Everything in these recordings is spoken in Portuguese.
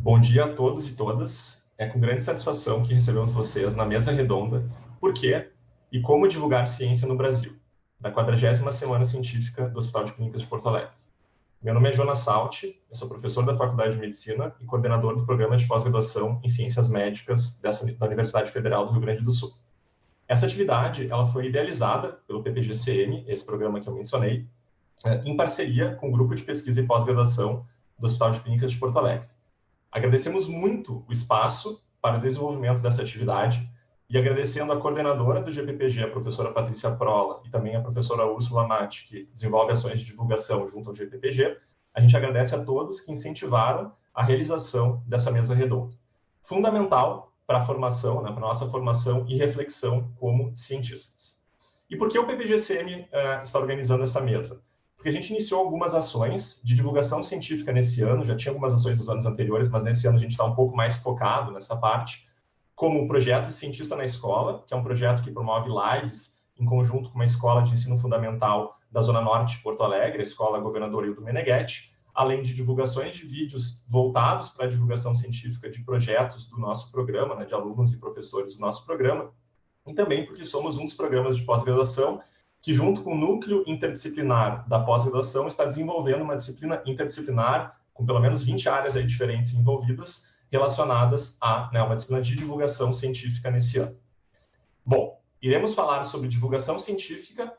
Bom dia a todos e todas. É com grande satisfação que recebemos vocês na mesa redonda Por quê e como divulgar ciência no Brasil, da 40ª Semana Científica do Hospital de Clínicas de Porto Alegre. Meu nome é Jonas Salti, eu sou professor da Faculdade de Medicina e coordenador do programa de pós-graduação em Ciências Médicas da Universidade Federal do Rio Grande do Sul. Essa atividade ela foi idealizada pelo PPGCM, esse programa que eu mencionei, em parceria com o Grupo de Pesquisa e Pós-Graduação do Hospital de Clínicas de Porto Alegre. Agradecemos muito o espaço para o desenvolvimento dessa atividade e agradecendo a coordenadora do GPPG, a professora Patrícia Prola, e também a professora Úrsula Matti, que desenvolve ações de divulgação junto ao GPPG, a gente agradece a todos que incentivaram a realização dessa mesa redonda. Fundamental para a formação, para a nossa formação e reflexão como cientistas. E por que o PPGCM está organizando essa mesa? Porque a gente iniciou algumas ações de divulgação científica nesse ano, já tinha algumas ações nos anos anteriores, mas nesse ano a gente está um pouco mais focado nessa parte, como o projeto Cientista na Escola, que é um projeto que promove lives em conjunto com uma escola de ensino fundamental da Zona Norte de Porto Alegre, a Escola Governador Hildo Meneghetti, além de divulgações de vídeos voltados para a divulgação científica de projetos do nosso programa, de alunos e professores do nosso programa, e também porque somos um dos programas de pós-graduação que, junto com o núcleo interdisciplinar da pós-graduação, está desenvolvendo uma disciplina interdisciplinar com pelo menos 20 áreas aí diferentes envolvidas, relacionadas a uma disciplina de divulgação científica nesse ano. Bom, iremos falar sobre divulgação científica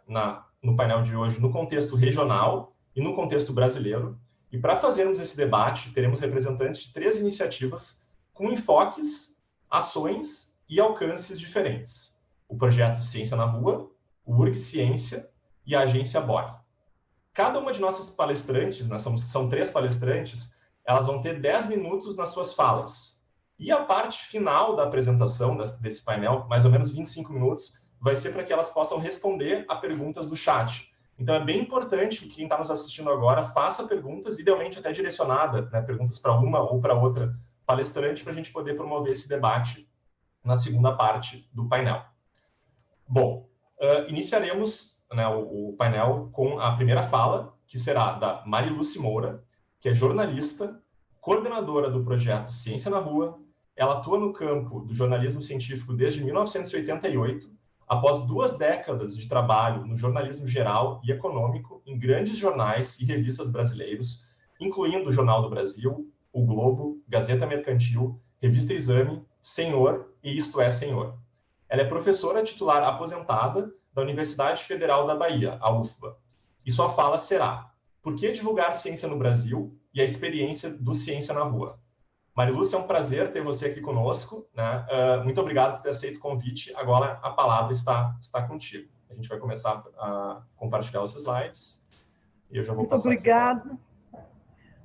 no painel de hoje no contexto regional e no contexto brasileiro, e para fazermos esse debate, teremos representantes de 3 iniciativas com enfoques, ações e alcances diferentes. O projeto Ciência na Rua, o URG Ciência e a agência BOI. Cada uma de nossas palestrantes, são 3 palestrantes, elas vão ter 10 minutos nas suas falas. E a parte final da apresentação desse painel, mais ou menos 25 minutos, vai ser para que elas possam responder a perguntas do chat. Então é bem importante que quem está nos assistindo agora faça perguntas, idealmente até direcionada, perguntas para uma ou para outra palestrante, para a gente poder promover esse debate na segunda parte do painel. Bom, iniciaremos o painel com a primeira fala, que será da Mariluce Moura, que é jornalista, coordenadora do projeto Ciência na Rua. Ela atua no campo do jornalismo científico desde 1988, após 2 décadas de trabalho no jornalismo geral e econômico em grandes jornais e revistas brasileiros, incluindo o Jornal do Brasil, o Globo, Gazeta Mercantil, Revista Exame, Senhor e Isto é Senhor. Ela é professora titular aposentada da Universidade Federal da Bahia, a UFBA. E sua fala será: por que divulgar ciência no Brasil e a experiência do Ciência na Rua? Mariluce, é um prazer ter você aqui conosco. Muito obrigado por ter aceito o convite. Agora a palavra está contigo. A gente vai começar a compartilhar os slides. E eu já vou passar aqui.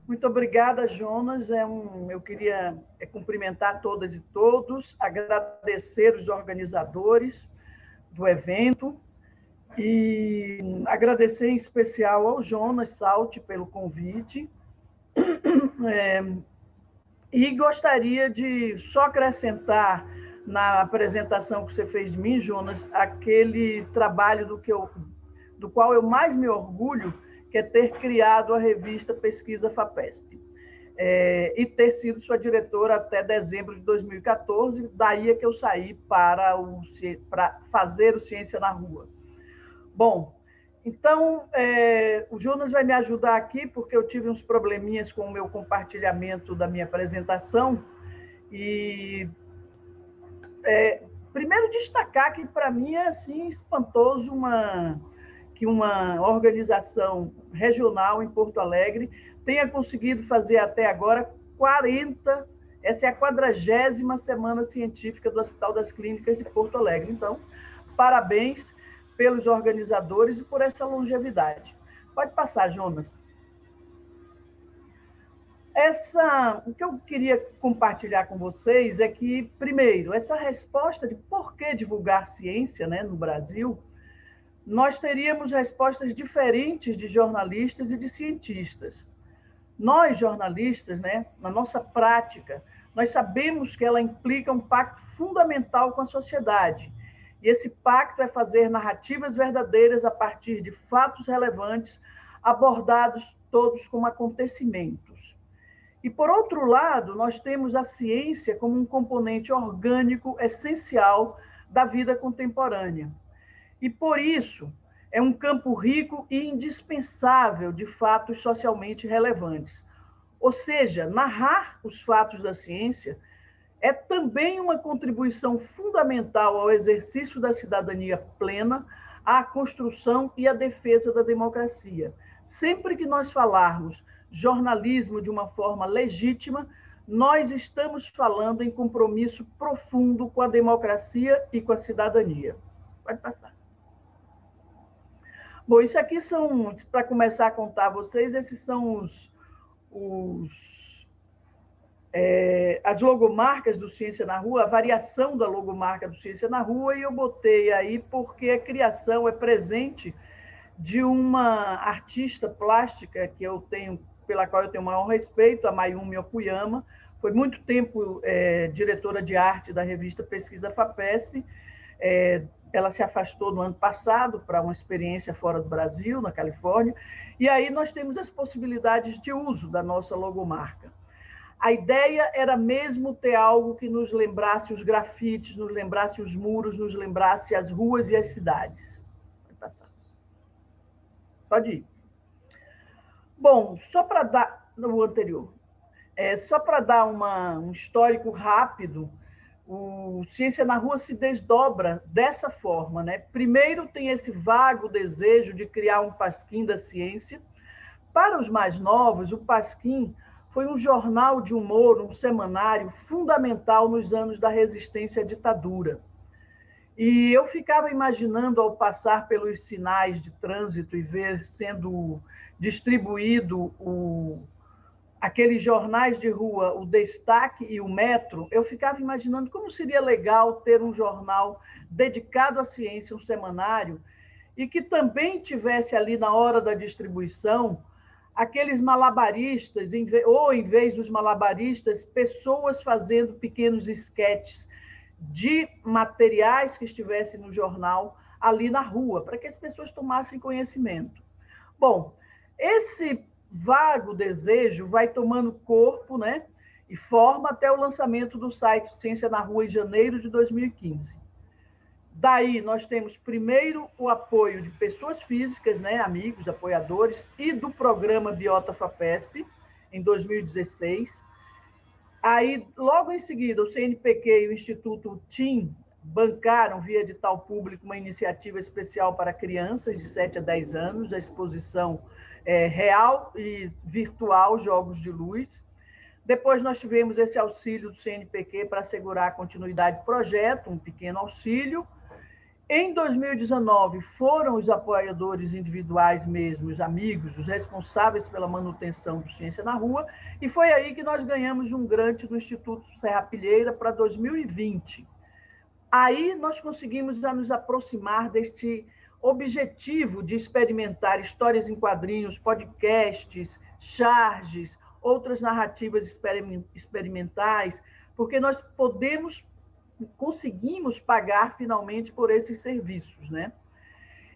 Muito obrigada, Jonas. Eu queria cumprimentar todas e todos, agradecer os organizadores do evento e agradecer em especial ao Jonas Salti pelo convite. E gostaria de só acrescentar na apresentação que você fez de mim, Jonas, aquele trabalho do qual eu mais me orgulho, que é ter criado a revista Pesquisa FAPESP, e ter sido sua diretora até dezembro de 2014, daí é que eu saí para fazer o Ciência na Rua. Bom, então, o Jonas vai me ajudar aqui, porque eu tive uns probleminhas com o meu compartilhamento da minha apresentação. E primeiro destacar que, para mim, é assim, espantoso que uma organização regional em Porto Alegre tenha conseguido fazer até agora 40, essa é a 40ª Semana Científica do Hospital das Clínicas de Porto Alegre. Então, parabéns pelos organizadores e por essa longevidade. Pode passar, Jonas. O que eu queria compartilhar com vocês é que, primeiro, essa resposta de por que divulgar ciência, no Brasil, nós teríamos respostas diferentes de jornalistas e de cientistas. Nós, jornalistas, na nossa prática, nós sabemos que ela implica um pacto fundamental com a sociedade. E esse pacto é fazer narrativas verdadeiras a partir de fatos relevantes, abordados todos como acontecimentos. E, por outro lado, nós temos a ciência como um componente orgânico essencial da vida contemporânea. E, por isso, é um campo rico e indispensável de fatos socialmente relevantes. Ou seja, narrar os fatos da ciência é também uma contribuição fundamental ao exercício da cidadania plena, à construção e à defesa da democracia. Sempre que nós falarmos jornalismo de uma forma legítima, nós estamos falando em compromisso profundo com a democracia e com a cidadania. Pode passar. Bom, isso aqui são, para começar a contar a vocês, esses são as logomarcas do Ciência na Rua, a variação da logomarca do Ciência na Rua, e eu botei aí porque a criação é presente de uma artista plástica que eu tenho, pela qual eu tenho o maior respeito, a Mayumi Okuyama. Foi muito tempo diretora de arte da revista Pesquisa FAPESP. Ela se afastou no ano passado para uma experiência fora do Brasil, na Califórnia, e aí nós temos as possibilidades de uso da nossa logomarca. A ideia era mesmo ter algo que nos lembrasse os grafites, nos lembrasse os muros, nos lembrasse as ruas e as cidades. Vai passar. Pode ir. Bom, só para dar no anterior, só para dar um histórico rápido, o Ciência na Rua se desdobra dessa forma, né? Primeiro tem esse vago desejo de criar um pasquim da ciência. Para os mais novos, o Pasquim foi um jornal de humor, um semanário fundamental nos anos da resistência à ditadura. E eu ficava imaginando, ao passar pelos sinais de trânsito e ver sendo distribuído aqueles jornais de rua, o Destaque e o Metro, eu ficava imaginando como seria legal ter um jornal dedicado à ciência, um semanário, e que também tivesse ali na hora da distribuição aqueles malabaristas, ou em vez dos malabaristas, pessoas fazendo pequenos esquetes de materiais que estivessem no jornal ali na rua, para que as pessoas tomassem conhecimento. Bom, esse vago desejo vai tomando corpo, né, e forma até o lançamento do site Ciência na Rua em janeiro de 2015. Daí nós temos primeiro o apoio de pessoas físicas, né, amigos, apoiadores, e do programa Biota FAPESP, em 2016. Aí, logo em seguida, o CNPq e o Instituto TIM bancaram, via edital público, uma iniciativa especial para crianças de 7 a 10 anos, a exposição real e virtual Jogos de Luz. Depois nós tivemos esse auxílio do CNPq para assegurar a continuidade do projeto, um pequeno auxílio. Em 2019, foram os apoiadores individuais mesmo, os amigos, os responsáveis pela manutenção do Ciência na Rua, e foi aí que nós ganhamos um grant do Instituto Serrapilheira para 2020. Aí nós conseguimos nos aproximar deste objetivo de experimentar histórias em quadrinhos, podcasts, charges, outras narrativas experimentais, porque nós conseguimos pagar finalmente por esses serviços, né?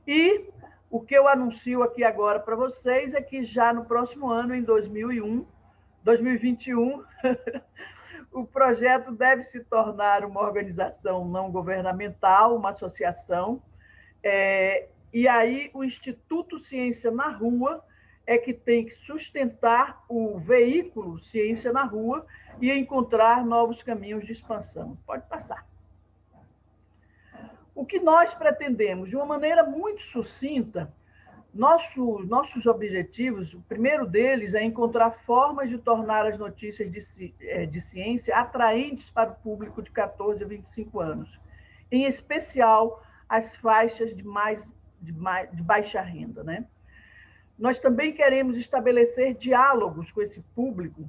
E o que eu anuncio aqui agora para vocês é que já no próximo ano, em 2021, o projeto deve se tornar uma organização não governamental, uma associação, e aí o Instituto Ciência na Rua é que tem que sustentar o veículo Ciência na Rua e encontrar novos caminhos de expansão. Pode passar. O que nós pretendemos, de uma maneira muito sucinta, nossos objetivos, o primeiro deles é encontrar formas de tornar as notícias de ciência atraentes para o público de 14 a 25 anos, em especial as faixas de baixa renda, né? Nós também queremos estabelecer diálogos com esse público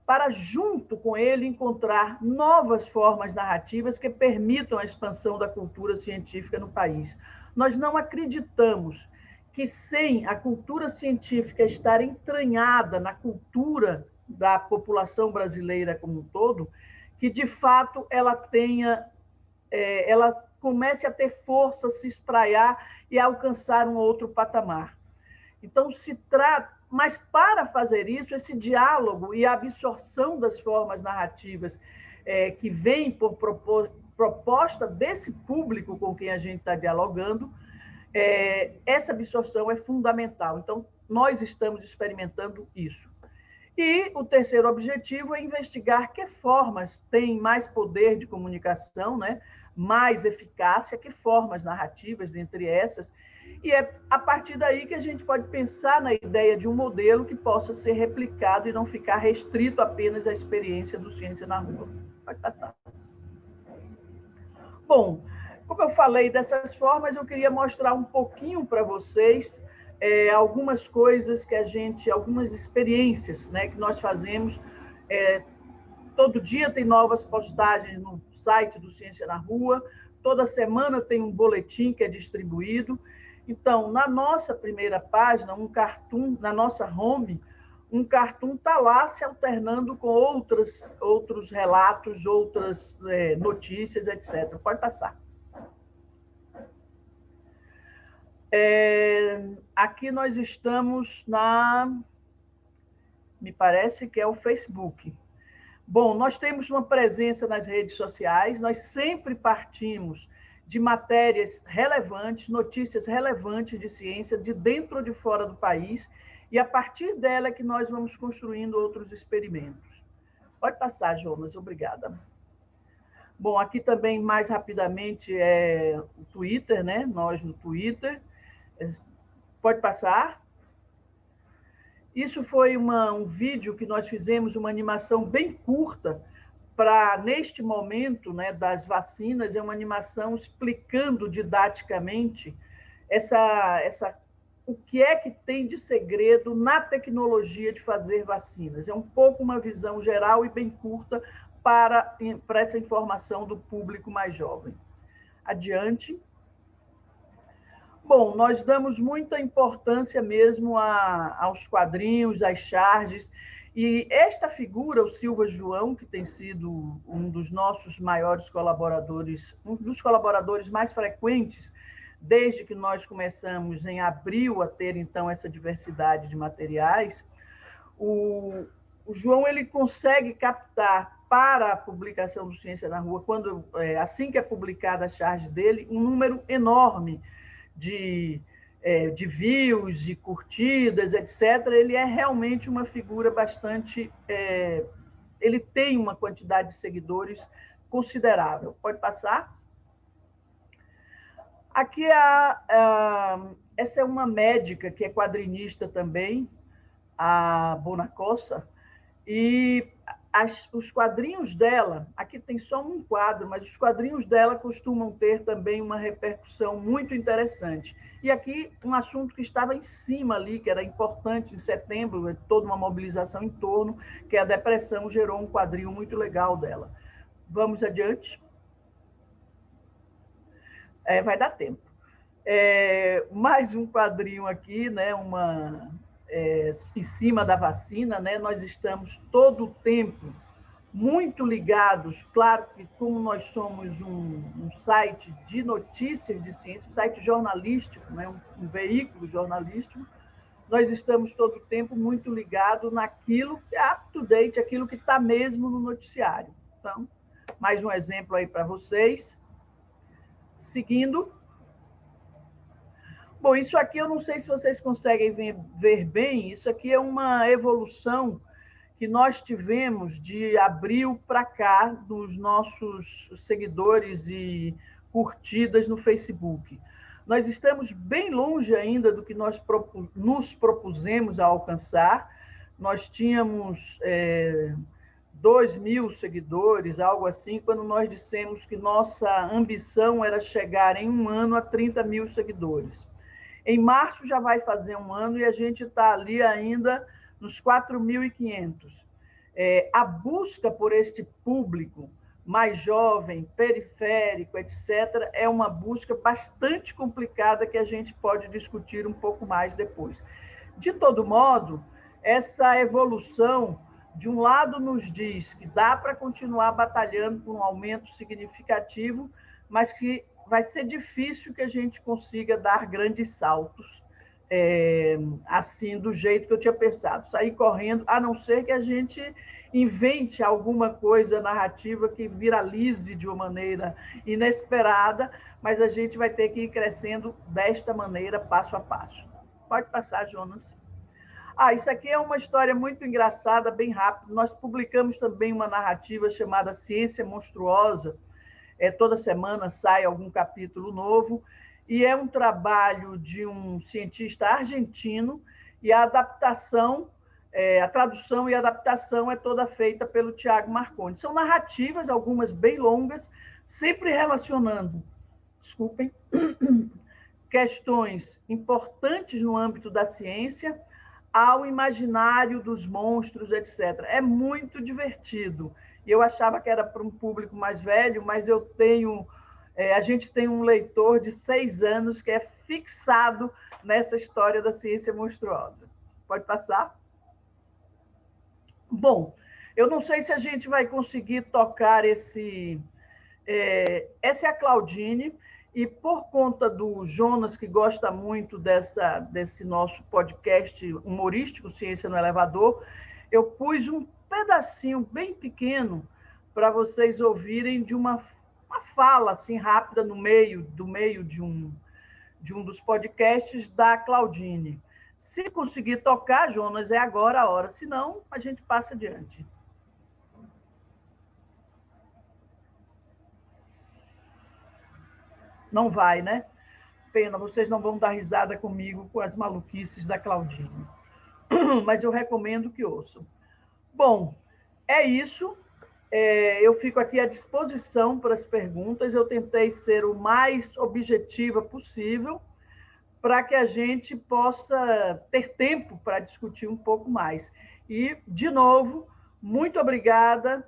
para, junto com ele, encontrar novas formas narrativas que permitam a expansão da cultura científica no país. Nós não acreditamos que, sem a cultura científica estar entranhada na cultura da população brasileira como um todo, que, de fato, ela comece a ter força, se espraiar e alcançar um outro patamar. Então, Mas, para fazer isso, esse diálogo e a absorção das formas narrativas que vem por proposta desse público com quem a gente está dialogando, essa absorção é fundamental. Então, nós estamos experimentando isso. E o terceiro objetivo é investigar que formas têm mais poder de comunicação, né? Mais eficácia, que formas narrativas dentre essas. E é a partir daí que a gente pode pensar na ideia de um modelo que possa ser replicado e não ficar restrito apenas à experiência do Ciência na Rua. Pode passar. Bom, como eu falei dessas formas, eu queria mostrar um pouquinho para vocês algumas coisas que algumas experiências, né, que nós fazemos. Todo dia tem novas postagens no site do Ciência na Rua, toda semana tem um boletim que é distribuído. Então, na nossa primeira página, um cartoon, na nossa home, um cartoon está lá se alternando com outros relatos, outras notícias, etc. Pode passar. Aqui nós estamos me parece que é o Facebook. Bom, nós temos uma presença nas redes sociais, nós sempre partimos de matérias relevantes, notícias relevantes de ciência, de dentro ou de fora do país, e a partir dela é que nós vamos construindo outros experimentos. Pode passar, Jonas, obrigada. Bom, aqui também, mais rapidamente, é o Twitter, né? Nós no Twitter. Pode passar. Isso foi um vídeo que nós fizemos, uma animação bem curta, para, neste momento, né, das vacinas, é uma animação explicando didaticamente o que é que tem de segredo na tecnologia de fazer vacinas. É um pouco uma visão geral e bem curta para essa informação do público mais jovem. Adiante. Bom, nós damos muita importância mesmo aos quadrinhos, às charges, e esta figura, o Silva João, que tem sido um dos nossos maiores colaboradores, um dos colaboradores mais frequentes, desde que nós começamos em abril a ter, então, essa diversidade de materiais, o João ele consegue captar para a publicação do Ciência na Rua, assim que é publicada a charge dele, um número enorme de views, de curtidas, etc., ele é realmente uma figura bastante... ele tem uma quantidade de seguidores considerável. Pode passar? Aqui, essa é uma médica que é quadrinista também, a Bonacossa, e os quadrinhos dela, aqui tem só um quadro, mas os quadrinhos dela costumam ter também uma repercussão muito interessante. E aqui um assunto que estava em cima ali, que era importante em setembro, toda uma mobilização em torno, que é a depressão, gerou um quadrinho muito legal dela. Vamos adiante. Vai dar tempo. Mais um quadrinho aqui, né, em cima da vacina, né? Nós estamos todo o tempo muito ligados, claro que como nós somos um site de notícias de ciência, um site jornalístico, né? um veículo jornalístico, nós estamos todo o tempo muito ligados naquilo que é up-to-date, aquilo que está mesmo no noticiário. Então, mais um exemplo aí para vocês. Seguindo. Bom, isso aqui eu não sei se vocês conseguem ver bem, isso aqui é uma evolução que nós tivemos de abril para cá dos nossos seguidores e curtidas no Facebook. Nós estamos bem longe ainda do que nós nos propusemos a alcançar. Nós tínhamos 2.000 seguidores, algo assim, quando nós dissemos que nossa ambição era chegar em um ano a 30.000 seguidores. Em março já vai fazer um ano e a gente está ali ainda nos 4.500. A busca por este público mais jovem, periférico, etc., é uma busca bastante complicada que a gente pode discutir um pouco mais depois. De todo modo, essa evolução, de um lado, nos diz que dá para continuar batalhando por um aumento significativo, mas que vai ser difícil que a gente consiga dar grandes saltos assim, do jeito que eu tinha pensado, sair correndo, a não ser que a gente invente alguma coisa narrativa que viralize de uma maneira inesperada, mas a gente vai ter que ir crescendo desta maneira, passo a passo. Pode passar, Jonas. Isso aqui é uma história muito engraçada, bem rápido. Nós publicamos também uma narrativa chamada Ciência Monstruosa. Toda semana sai algum capítulo novo, e é um trabalho de um cientista argentino, e a adaptação, a tradução e a adaptação é toda feita pelo Tiago Marconi. São narrativas, algumas bem longas, sempre relacionando, desculpem, questões importantes no âmbito da ciência ao imaginário dos monstros, etc. É muito divertido. Eu achava que era para um público mais velho, mas a gente tem um leitor de 6 anos que é fixado nessa história da ciência monstruosa. Pode passar? Bom, eu não sei se a gente vai conseguir tocar esse... essa é a Claudine, e por conta do Jonas, que gosta muito desse nosso podcast humorístico, Ciência no Elevador, eu pus um pedacinho bem pequeno para vocês ouvirem de uma fala assim, rápida do meio de um dos podcasts da Claudine. Se conseguir tocar, Jonas, é agora a hora, senão a gente passa adiante. Não vai, né? Pena, vocês não vão dar risada comigo com as maluquices da Claudine. Mas eu recomendo que ouçam. Bom, é isso. Eu fico aqui à disposição para as perguntas. Eu tentei ser o mais objetiva possível para que a gente possa ter tempo para discutir um pouco mais. E, de novo, muito obrigada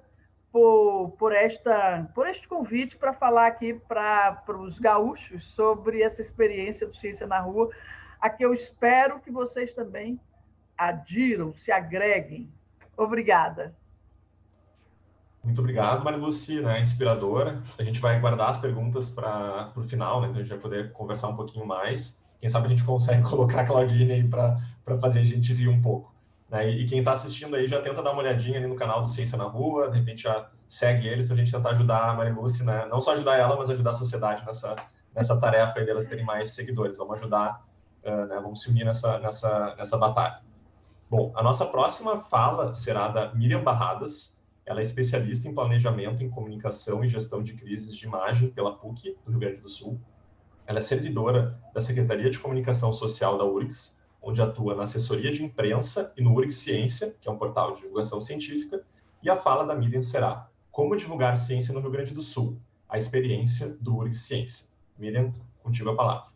por este convite para falar aqui para os gaúchos sobre essa experiência do Ciência na Rua, a que eu espero que vocês também adiram, se agreguem. Obrigada. Muito obrigado, Mariluce, né? Inspiradora. A gente vai guardar as perguntas para o final, né? Então a gente vai poder conversar um pouquinho mais. Quem sabe a gente consegue colocar a Claudine aí para fazer a gente rir um pouco. Né? E quem está assistindo aí já tenta dar uma olhadinha ali no canal do Ciência na Rua, de repente já segue eles para a gente tentar ajudar a Mariluce, né? Não só ajudar ela, mas ajudar a sociedade nessa tarefa aí delas terem mais seguidores. Vamos ajudar, né? Vamos se unir nessa batalha. Bom, a nossa próxima fala será da Miriam Barradas. Ela é especialista em planejamento em comunicação e gestão de crises de imagem pela PUC, do Rio Grande do Sul. Ela é servidora da Secretaria de Comunicação Social da URGS, onde atua na assessoria de imprensa e no URGS Ciência, que é um portal de divulgação científica. E a fala da Miriam será: como divulgar ciência no Rio Grande do Sul? A experiência do URGS Ciência. Miriam, contigo a palavra.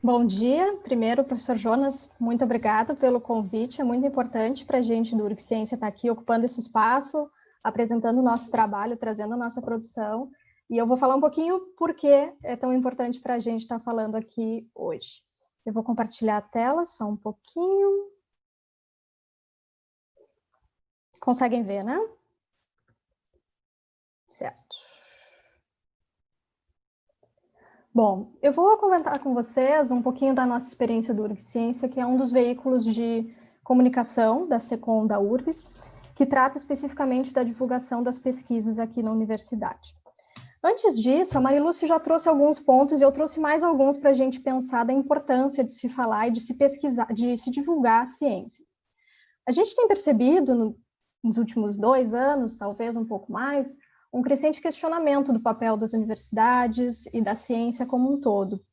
Bom dia. Primeiro, professor Jonas, muito obrigada pelo convite. É muito importante para a gente do URGS Ciência estar aqui ocupando esse espaço, apresentando o nosso trabalho, trazendo a nossa produção. E eu vou falar um pouquinho por que é tão importante para a gente estar falando aqui hoje. Eu vou compartilhar a tela só um pouquinho. Conseguem ver, né? Certo. Bom, eu vou comentar com vocês um pouquinho da nossa experiência do URGS Ciência, que é um dos veículos de comunicação da SECOM da URGS, que trata especificamente da divulgação das pesquisas aqui na universidade. Antes disso, a Mariluce já trouxe alguns pontos e eu trouxe mais alguns para a gente pensar da importância de se falar e de se pesquisar, de se divulgar a ciência. A gente tem percebido nos últimos 2 anos, talvez um pouco mais, um crescente questionamento do papel das universidades e da ciência como um todo.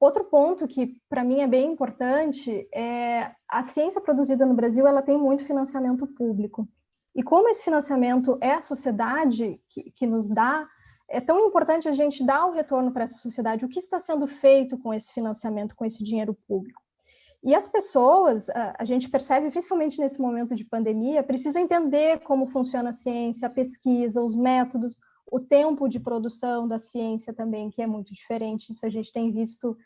Outro ponto que, para mim, é bem importante é a ciência produzida no Brasil, ela tem muito financiamento público. E como esse financiamento é a sociedade que nos dá, é tão importante a gente dar o retorno para essa sociedade. O que está sendo feito com esse financiamento, com esse dinheiro público? E as pessoas, a gente percebe, principalmente nesse momento de pandemia, precisam entender como funciona a ciência, a pesquisa, os métodos, o tempo de produção da ciência também, que é muito diferente. Isso a gente tem visto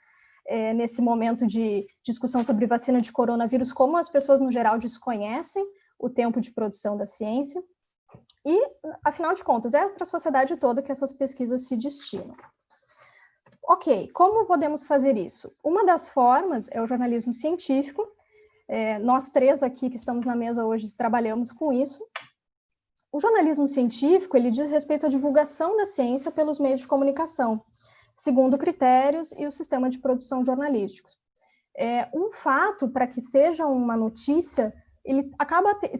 nesse momento de discussão sobre vacina de coronavírus, como as pessoas, no geral, desconhecem o tempo de produção da ciência. E, afinal de contas, é para a sociedade toda que essas pesquisas se destinam. Ok, como podemos fazer isso? Uma das formas é o jornalismo científico. Nós três aqui que estamos na mesa hoje trabalhamos com isso. O jornalismo científico, ele diz respeito à divulgação da ciência pelos meios de comunicação, segundo critérios e o sistema de produção jornalístico. Um fato, para que seja uma notícia, ele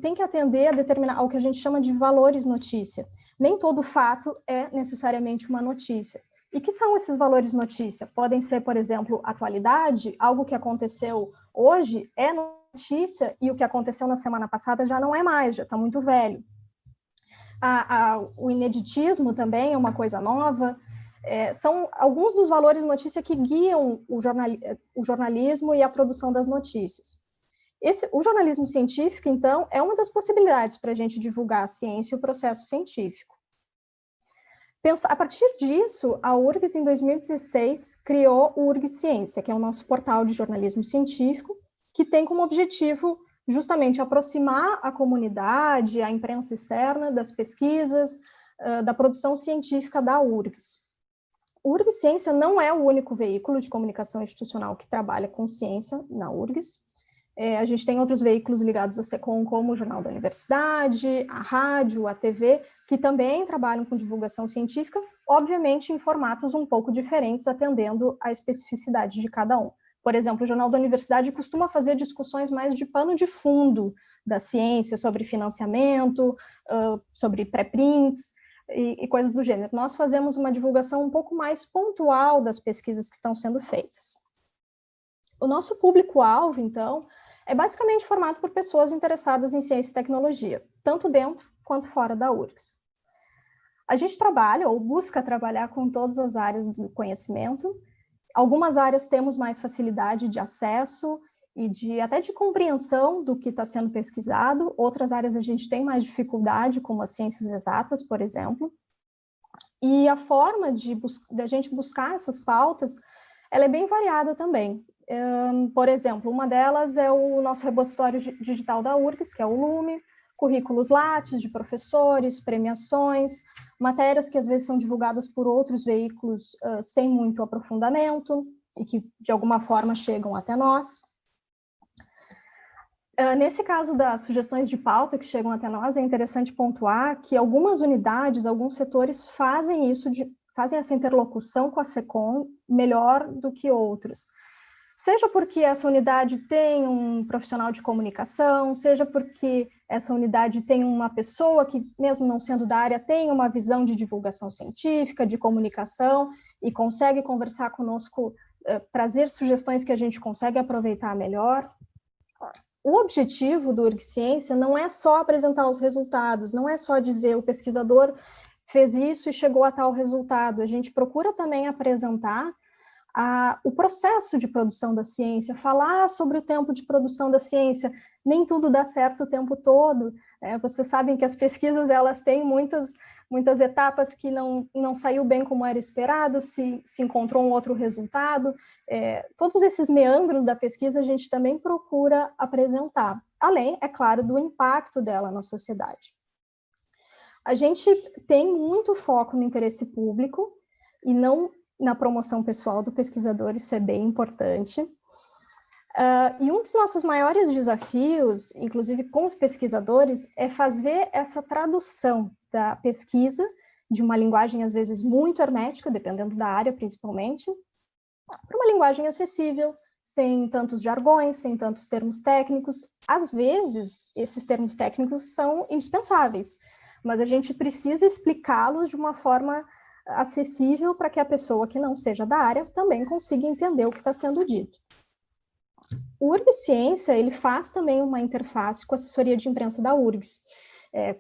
tem que atender a determinar ao que a gente chama de valores notícia. Nem todo fato é necessariamente uma notícia. E que são esses valores notícia? Podem ser, por exemplo, atualidade, algo que aconteceu hoje é notícia e o que aconteceu na semana passada já não é mais, já está muito velho. O ineditismo também é uma coisa nova. São alguns dos valores notícia que guiam o jornalismo e a produção das notícias. O jornalismo científico, então, é uma das possibilidades para a gente divulgar a ciência e o processo científico. A partir disso, a URGS, em 2016, criou o URGS Ciência, que é o nosso portal de jornalismo científico, que tem como objetivo justamente aproximar a comunidade, a imprensa externa, das pesquisas, da produção científica da URGS. O URGS Ciência não é o único veículo de comunicação institucional que trabalha com ciência na URGS. A gente tem outros veículos ligados à SECOM, como o Jornal da Universidade, a rádio, a TV, que também trabalham com divulgação científica, obviamente em formatos um pouco diferentes, atendendo à especificidade de cada um. Por exemplo, o Jornal da Universidade costuma fazer discussões mais de pano de fundo da ciência, sobre financiamento, sobre pré-prints e coisas do gênero. Nós fazemos uma divulgação um pouco mais pontual das pesquisas que estão sendo feitas. O nosso público-alvo, então, é basicamente formado por pessoas interessadas em ciência e tecnologia, tanto dentro quanto fora da URGS. A gente trabalha, ou busca trabalhar, com todas as áreas do conhecimento. Algumas áreas temos mais facilidade de acesso e até de compreensão do que está sendo pesquisado. Outras áreas a gente tem mais dificuldade, como as ciências exatas, por exemplo. E a forma de a gente buscar essas pautas, ela é bem variada também. Por exemplo, uma delas é o nosso repositório digital da URGS, que é o Lume, currículos Lattes de professores, premiações, matérias que às vezes são divulgadas por outros veículos sem muito aprofundamento e que de alguma forma chegam até nós. Nesse caso das sugestões de pauta que chegam até nós, é interessante pontuar que algumas unidades, alguns setores fazem essa interlocução com a SECOM melhor do que outros. Seja porque essa unidade tem um profissional de comunicação, seja porque essa unidade tem uma pessoa que, mesmo não sendo da área, tem uma visão de divulgação científica, de comunicação, e consegue conversar conosco, trazer sugestões que a gente consegue aproveitar melhor. O objetivo do URGS Ciência não é só apresentar os resultados, não é só dizer o pesquisador fez isso e chegou a tal resultado. A gente procura também apresentar o processo de produção da ciência, falar sobre o tempo de produção da ciência. Nem tudo dá certo o tempo todo. Vocês sabem que as pesquisas elas têm muitas etapas que não saiu bem como era esperado, se encontrou um outro resultado. Todos esses meandros da pesquisa a gente também procura apresentar, além, é claro, do impacto dela na sociedade. A gente tem muito foco no interesse público e não na promoção pessoal do pesquisador, isso é bem importante. E um dos nossos maiores desafios, inclusive com os pesquisadores, é fazer essa tradução da pesquisa de uma linguagem, às vezes, muito hermética, dependendo da área, principalmente, para uma linguagem acessível, sem tantos jargões, sem tantos termos técnicos. Às vezes, esses termos técnicos são indispensáveis, mas a gente precisa explicá-los de uma forma acessível para que a pessoa que não seja da área também consiga entender o que está sendo dito. O URGS Ciência, ele faz também uma interface com a assessoria de imprensa da URGS.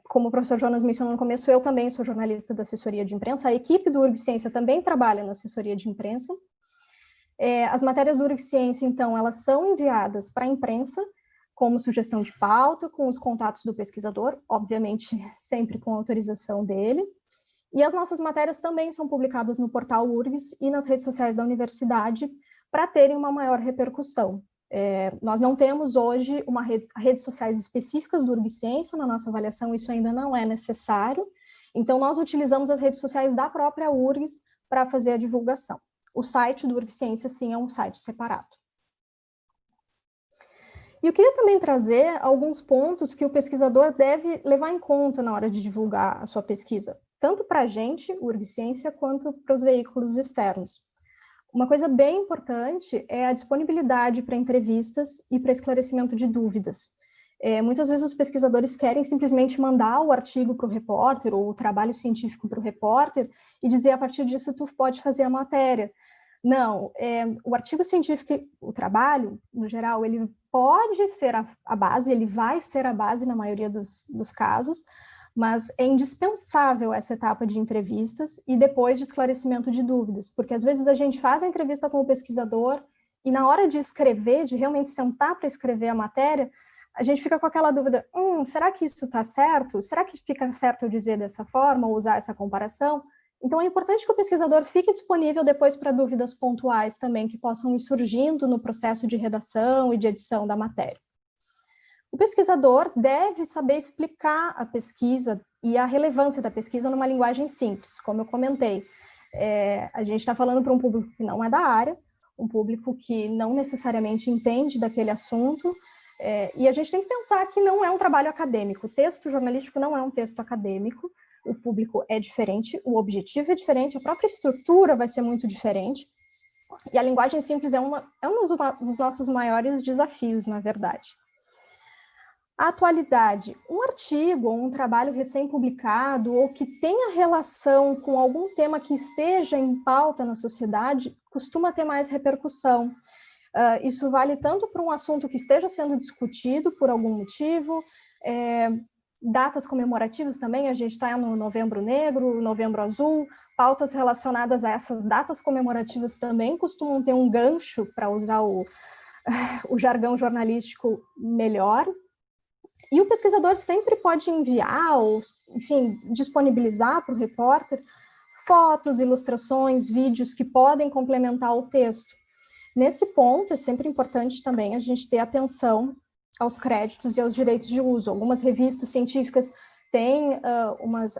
Como o professor Jonas mencionou no começo, eu também sou jornalista da assessoria de imprensa, a equipe do URGS Ciência também trabalha na assessoria de imprensa. As matérias do URGS Ciência, então, elas são enviadas para a imprensa como sugestão de pauta, com os contatos do pesquisador, obviamente sempre com autorização dele. E as nossas matérias também são publicadas no portal URGS e nas redes sociais da universidade para terem uma maior repercussão. Nós não temos hoje redes sociais específicas do URGS Ciência, na nossa avaliação isso ainda não é necessário, então nós utilizamos as redes sociais da própria URGS para fazer a divulgação. O site do UrgCiência, sim, é um site separado. E eu queria também trazer alguns pontos que o pesquisador deve levar em conta na hora de divulgar a sua pesquisa, tanto para a gente, o UrgCiência, quanto para os veículos externos. Uma coisa bem importante é a disponibilidade para entrevistas e para esclarecimento de dúvidas. Muitas vezes os pesquisadores querem simplesmente mandar o artigo para o repórter ou o trabalho científico para o repórter e dizer, a partir disso, tu pode fazer a matéria. Não, o artigo científico, o trabalho, no geral, ele pode ser a base, ele vai ser a base na maioria dos casos, mas é indispensável essa etapa de entrevistas e depois de esclarecimento de dúvidas, porque às vezes a gente faz a entrevista com o pesquisador e na hora de escrever, de realmente sentar para escrever a matéria, a gente fica com aquela dúvida, será que isso está certo? Será que fica certo eu dizer dessa forma ou usar essa comparação? Então, é importante que o pesquisador fique disponível depois para dúvidas pontuais também, que possam ir surgindo no processo de redação e de edição da matéria. O pesquisador deve saber explicar a pesquisa e a relevância da pesquisa numa linguagem simples, como eu comentei. A gente está falando para um público que não é da área, um público que não necessariamente entende daquele assunto, e a gente tem que pensar que não é um trabalho acadêmico. O texto jornalístico não é um texto acadêmico, o público é diferente, o objetivo é diferente, a própria estrutura vai ser muito diferente, e a linguagem simples é um dos nossos maiores desafios, na verdade. A atualidade, um artigo ou um trabalho recém-publicado ou que tenha relação com algum tema que esteja em pauta na sociedade, costuma ter mais repercussão. Isso vale tanto para um assunto que esteja sendo discutido por algum motivo, datas comemorativas também, a gente está no Novembro Negro, Novembro Azul, pautas relacionadas a essas datas comemorativas também costumam ter um gancho, para usar o jargão jornalístico melhor, e o pesquisador sempre pode enviar, ou, enfim, disponibilizar para o repórter fotos, ilustrações, vídeos que podem complementar o texto. Nesse ponto, é sempre importante também a gente ter atenção aos créditos e aos direitos de uso. Algumas revistas científicas têm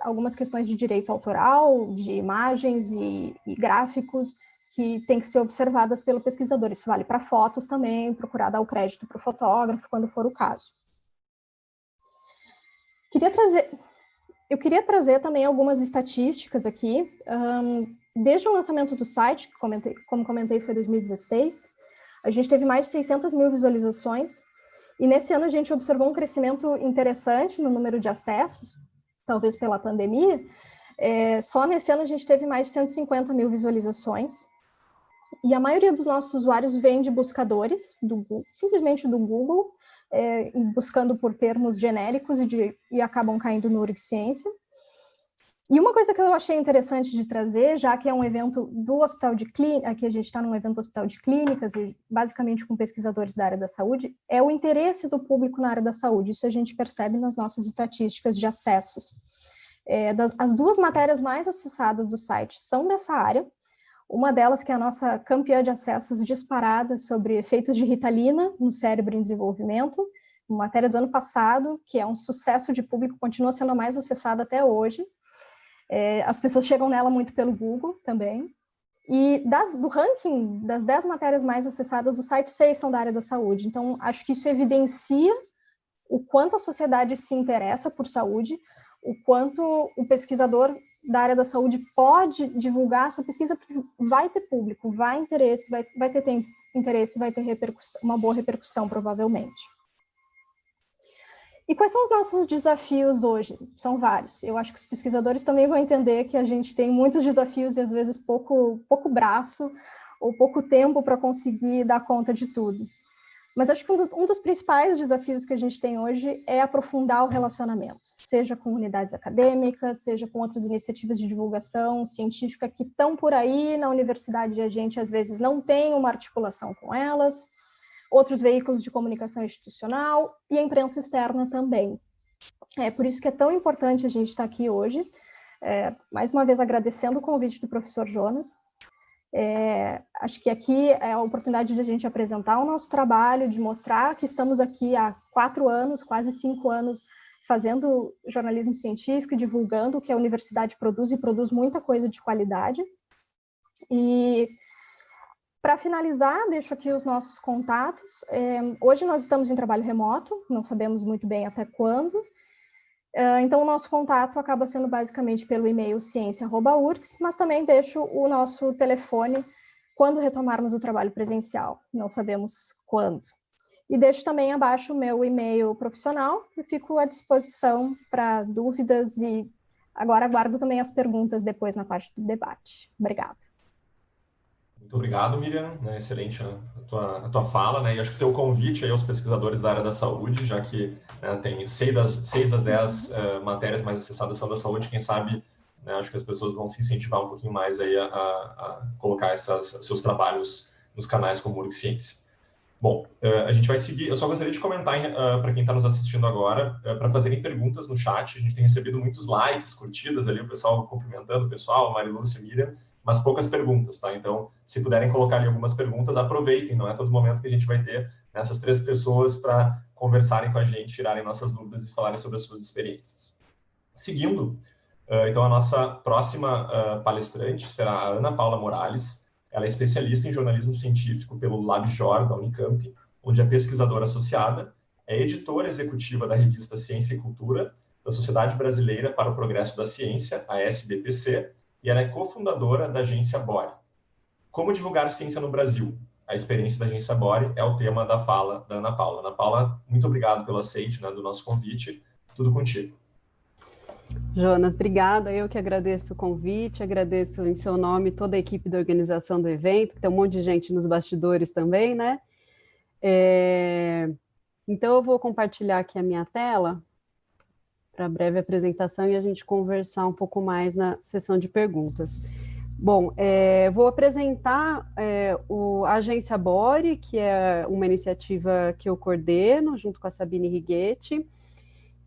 algumas questões de direito autoral, de imagens e gráficos que têm que ser observadas pelo pesquisador. Isso vale para fotos também, procurar dar o crédito para o fotógrafo, quando for o caso. Eu queria trazer também algumas estatísticas aqui. Desde o lançamento do site, como comentei, foi 2016, a gente teve mais de 600 mil visualizações, e nesse ano a gente observou um crescimento interessante no número de acessos, talvez pela pandemia. Só nesse ano a gente teve mais de 150 mil visualizações, e a maioria dos nossos usuários vem de buscadores, simplesmente do Google, buscando por termos genéricos e acabam caindo no UrgCiência. E uma coisa que eu achei interessante de trazer, já que é um evento do Hospital de Clínicas, aqui a gente está num evento do Hospital de Clínicas, e basicamente com pesquisadores da área da saúde, é o interesse do público na área da saúde. Isso a gente percebe nas nossas estatísticas de acessos. As duas matérias mais acessadas do site são dessa área. Uma delas, que é a nossa campeã de acessos disparada sobre efeitos de Ritalina no cérebro em desenvolvimento, uma matéria do ano passado, que é um sucesso de público, continua sendo a mais acessada até hoje. As pessoas chegam nela muito pelo Google também. E do ranking das 10 matérias mais acessadas do site, 6 são da área da saúde. Então, acho que isso evidencia o quanto a sociedade se interessa por saúde, o quanto o pesquisador da área da saúde pode divulgar a sua pesquisa, porque vai ter público, vai ter interesse, vai ter uma boa repercussão, provavelmente. E quais são os nossos desafios hoje? São vários. Eu acho que os pesquisadores também vão entender que a gente tem muitos desafios e, às vezes, pouco braço ou pouco tempo para conseguir dar conta de tudo. Mas acho que um dos principais desafios que a gente tem hoje é aprofundar o relacionamento, seja com unidades acadêmicas, seja com outras iniciativas de divulgação científica que estão por aí na universidade e a gente, às vezes, não tem uma articulação com elas, outros veículos de comunicação institucional e a imprensa externa também. É por isso que é tão importante a gente estar aqui hoje, mais uma vez agradecendo o convite do professor Jonas. Acho que aqui é a oportunidade de a gente apresentar o nosso trabalho, de mostrar que estamos aqui há 4 anos, quase 5 anos, fazendo jornalismo científico e divulgando o que a universidade produz, e produz muita coisa de qualidade. E Para finalizar, deixo aqui os nossos contatos. Hoje nós estamos em trabalho remoto, não sabemos muito bem até quando. Então, o nosso contato acaba sendo basicamente pelo e-mail ciência@urgs, mas também deixo o nosso telefone quando retomarmos o trabalho presencial, não sabemos quando. E deixo também abaixo o meu e-mail profissional e fico à disposição para dúvidas e agora aguardo também as perguntas depois na parte do debate. Obrigada. Muito obrigado, Miriam, né, excelente a tua fala, né, e acho que o teu convite aí aos pesquisadores da área da saúde, já que, né, tem 6 das 10 matérias mais acessadas são da saúde, quem sabe, né, acho que as pessoas vão se incentivar um pouquinho mais aí a colocar seus trabalhos nos canais como URGS Ciência. Bom, a gente vai seguir, eu só gostaria de comentar para quem está nos assistindo agora, para fazerem perguntas no chat, a gente tem recebido muitos likes, curtidas ali, o pessoal cumprimentando o pessoal, Marilúcia, Miriam, mas poucas perguntas, tá? Então, se puderem colocar ali algumas perguntas, aproveitem, não é todo momento que a gente vai ter essas 3 pessoas para conversarem com a gente, tirarem nossas dúvidas e falarem sobre as suas experiências. Seguindo, então, a nossa próxima palestrante será a Ana Paula Morales. Ela é especialista em jornalismo científico pelo LabJOR da Unicamp, onde é pesquisadora associada, é editora executiva da revista Ciência e Cultura, da Sociedade Brasileira para o Progresso da Ciência, a SBPC, e ela é cofundadora da Agência Bore. Como divulgar ciência no Brasil? A experiência da Agência Bore é o tema da fala da Ana Paula. Ana Paula, muito obrigado pelo aceite, né, do nosso convite. Tudo contigo. Jonas, obrigada. Eu que agradeço o convite, agradeço em seu nome toda a equipe da organização do evento, que tem um monte de gente nos bastidores também, né? Então, eu vou compartilhar aqui a minha tela para a breve apresentação e a gente conversar um pouco mais na sessão de perguntas. Bom, vou apresentar a Agência Bore, que é uma iniciativa que eu coordeno, junto com a Sabine Righetti,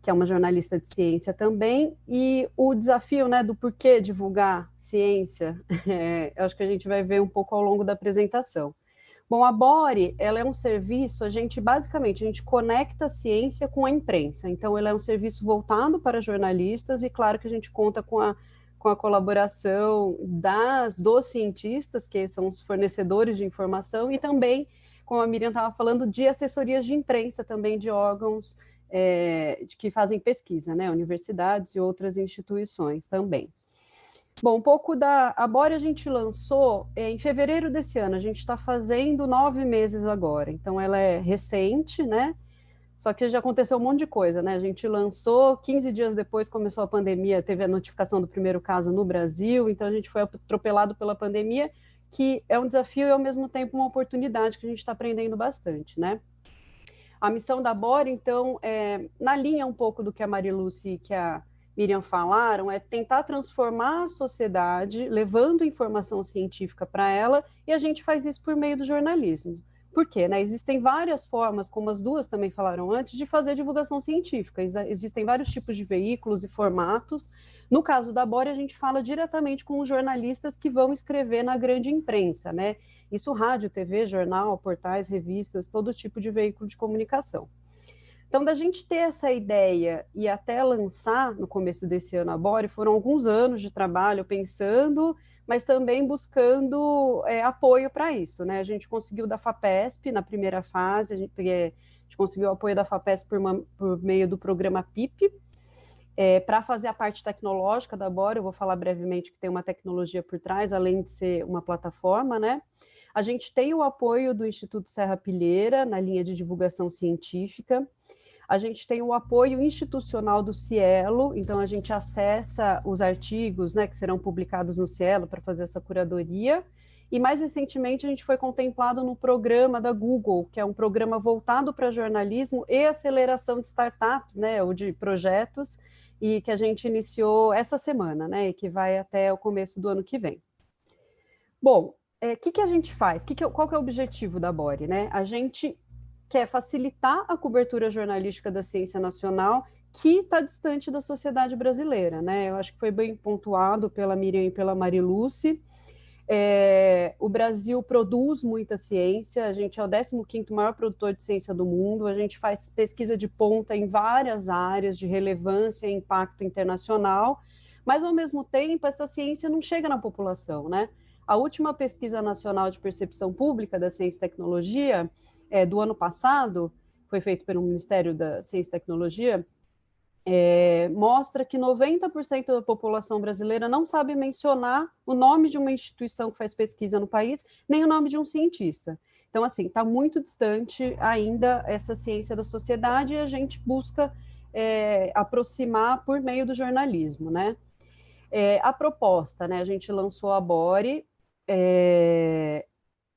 que é uma jornalista de ciência também, e o desafio, né, do porquê divulgar ciência, eu acho que a gente vai ver um pouco ao longo da apresentação. Bom, a Bore, ela é um serviço, basicamente, a gente conecta a ciência com a imprensa, então ela é um serviço voltado para jornalistas, e claro que a gente conta com a colaboração dos cientistas, que são os fornecedores de informação, e também, como a Miriam estava falando, de assessorias de imprensa também, de órgãos que fazem pesquisa, né, universidades e outras instituições também. Bom, um pouco a Bore a gente lançou em fevereiro desse ano, a gente está fazendo 9 meses agora, então ela é recente, né, só que já aconteceu um monte de coisa, né, a gente lançou, 15 dias depois começou a pandemia, teve a notificação do primeiro caso no Brasil, então a gente foi atropelado pela pandemia, que é um desafio e ao mesmo tempo uma oportunidade que a gente está aprendendo bastante, né. A missão da Bore, então, na linha um pouco do que a Marilúcia e que a Miriam falaram, é tentar transformar a sociedade, levando informação científica para ela, e a gente faz isso por meio do jornalismo. Por quê? Né? Existem várias formas, como as duas também falaram antes, de fazer divulgação científica. Existem vários tipos de veículos e formatos. No caso da Bore, a gente fala diretamente com os jornalistas que vão escrever na grande imprensa, né? Isso rádio, TV, jornal, portais, revistas, todo tipo de veículo de comunicação. Então, da gente ter essa ideia e até lançar, no começo desse ano, a Bore, foram alguns anos de trabalho pensando, mas também buscando apoio para isso, né? A gente conseguiu da FAPESP, na primeira fase, a gente conseguiu o apoio da FAPESP por meio do programa PIP, para fazer a parte tecnológica da Bore. Eu vou falar brevemente que tem uma tecnologia por trás, além de ser uma plataforma, né? A gente tem o apoio do Instituto Serra Pilheira, na linha de divulgação científica. A gente tem o apoio institucional do Cielo, então a gente acessa os artigos, né, que serão publicados no Cielo para fazer essa curadoria. E mais recentemente a gente foi contemplado no programa da Google, que é um programa voltado para jornalismo e aceleração de startups, né, ou de projetos, e que a gente iniciou essa semana, né, e que vai até o começo do ano que vem. Bom, que a gente faz? Qual que é o objetivo da Bore, né? A gente quer facilitar a cobertura jornalística da ciência nacional, que está distante da sociedade brasileira, né? Eu acho que foi bem pontuado pela Miriam e pela Marilúcia. O Brasil produz muita ciência, a gente é o 15º maior produtor de ciência do mundo, a gente faz pesquisa de ponta em várias áreas de relevância e impacto internacional, mas, ao mesmo tempo, essa ciência não chega na população, né? a última pesquisa nacional de percepção pública da ciência e tecnologia do ano passado, foi feito pelo Ministério da Ciência e Tecnologia, mostra que 90% da população brasileira não sabe mencionar o nome de uma instituição que faz pesquisa no país, nem o nome de um cientista. Então, assim, está muito distante ainda essa ciência da sociedade e a gente busca aproximar por meio do jornalismo, né? A proposta, né? A gente lançou a Bore,